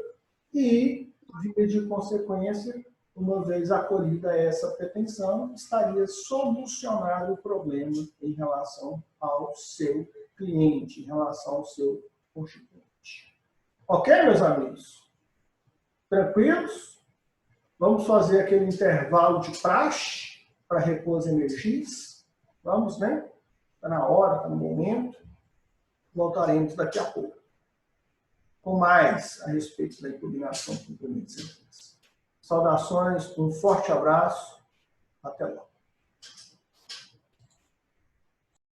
e, via de consequência, uma vez acolhida essa pretensão, estaria solucionado o problema em relação ao seu cliente, em relação ao seu constituinte. Ok, meus amigos? Tranquilos? Vamos fazer aquele intervalo de praxe para repor as energias? Vamos, né? Está na hora, está no momento. Voltaremos daqui a pouco com mais a respeito da impugnação do cumprimento de sentença. Saudações, um forte abraço, até logo.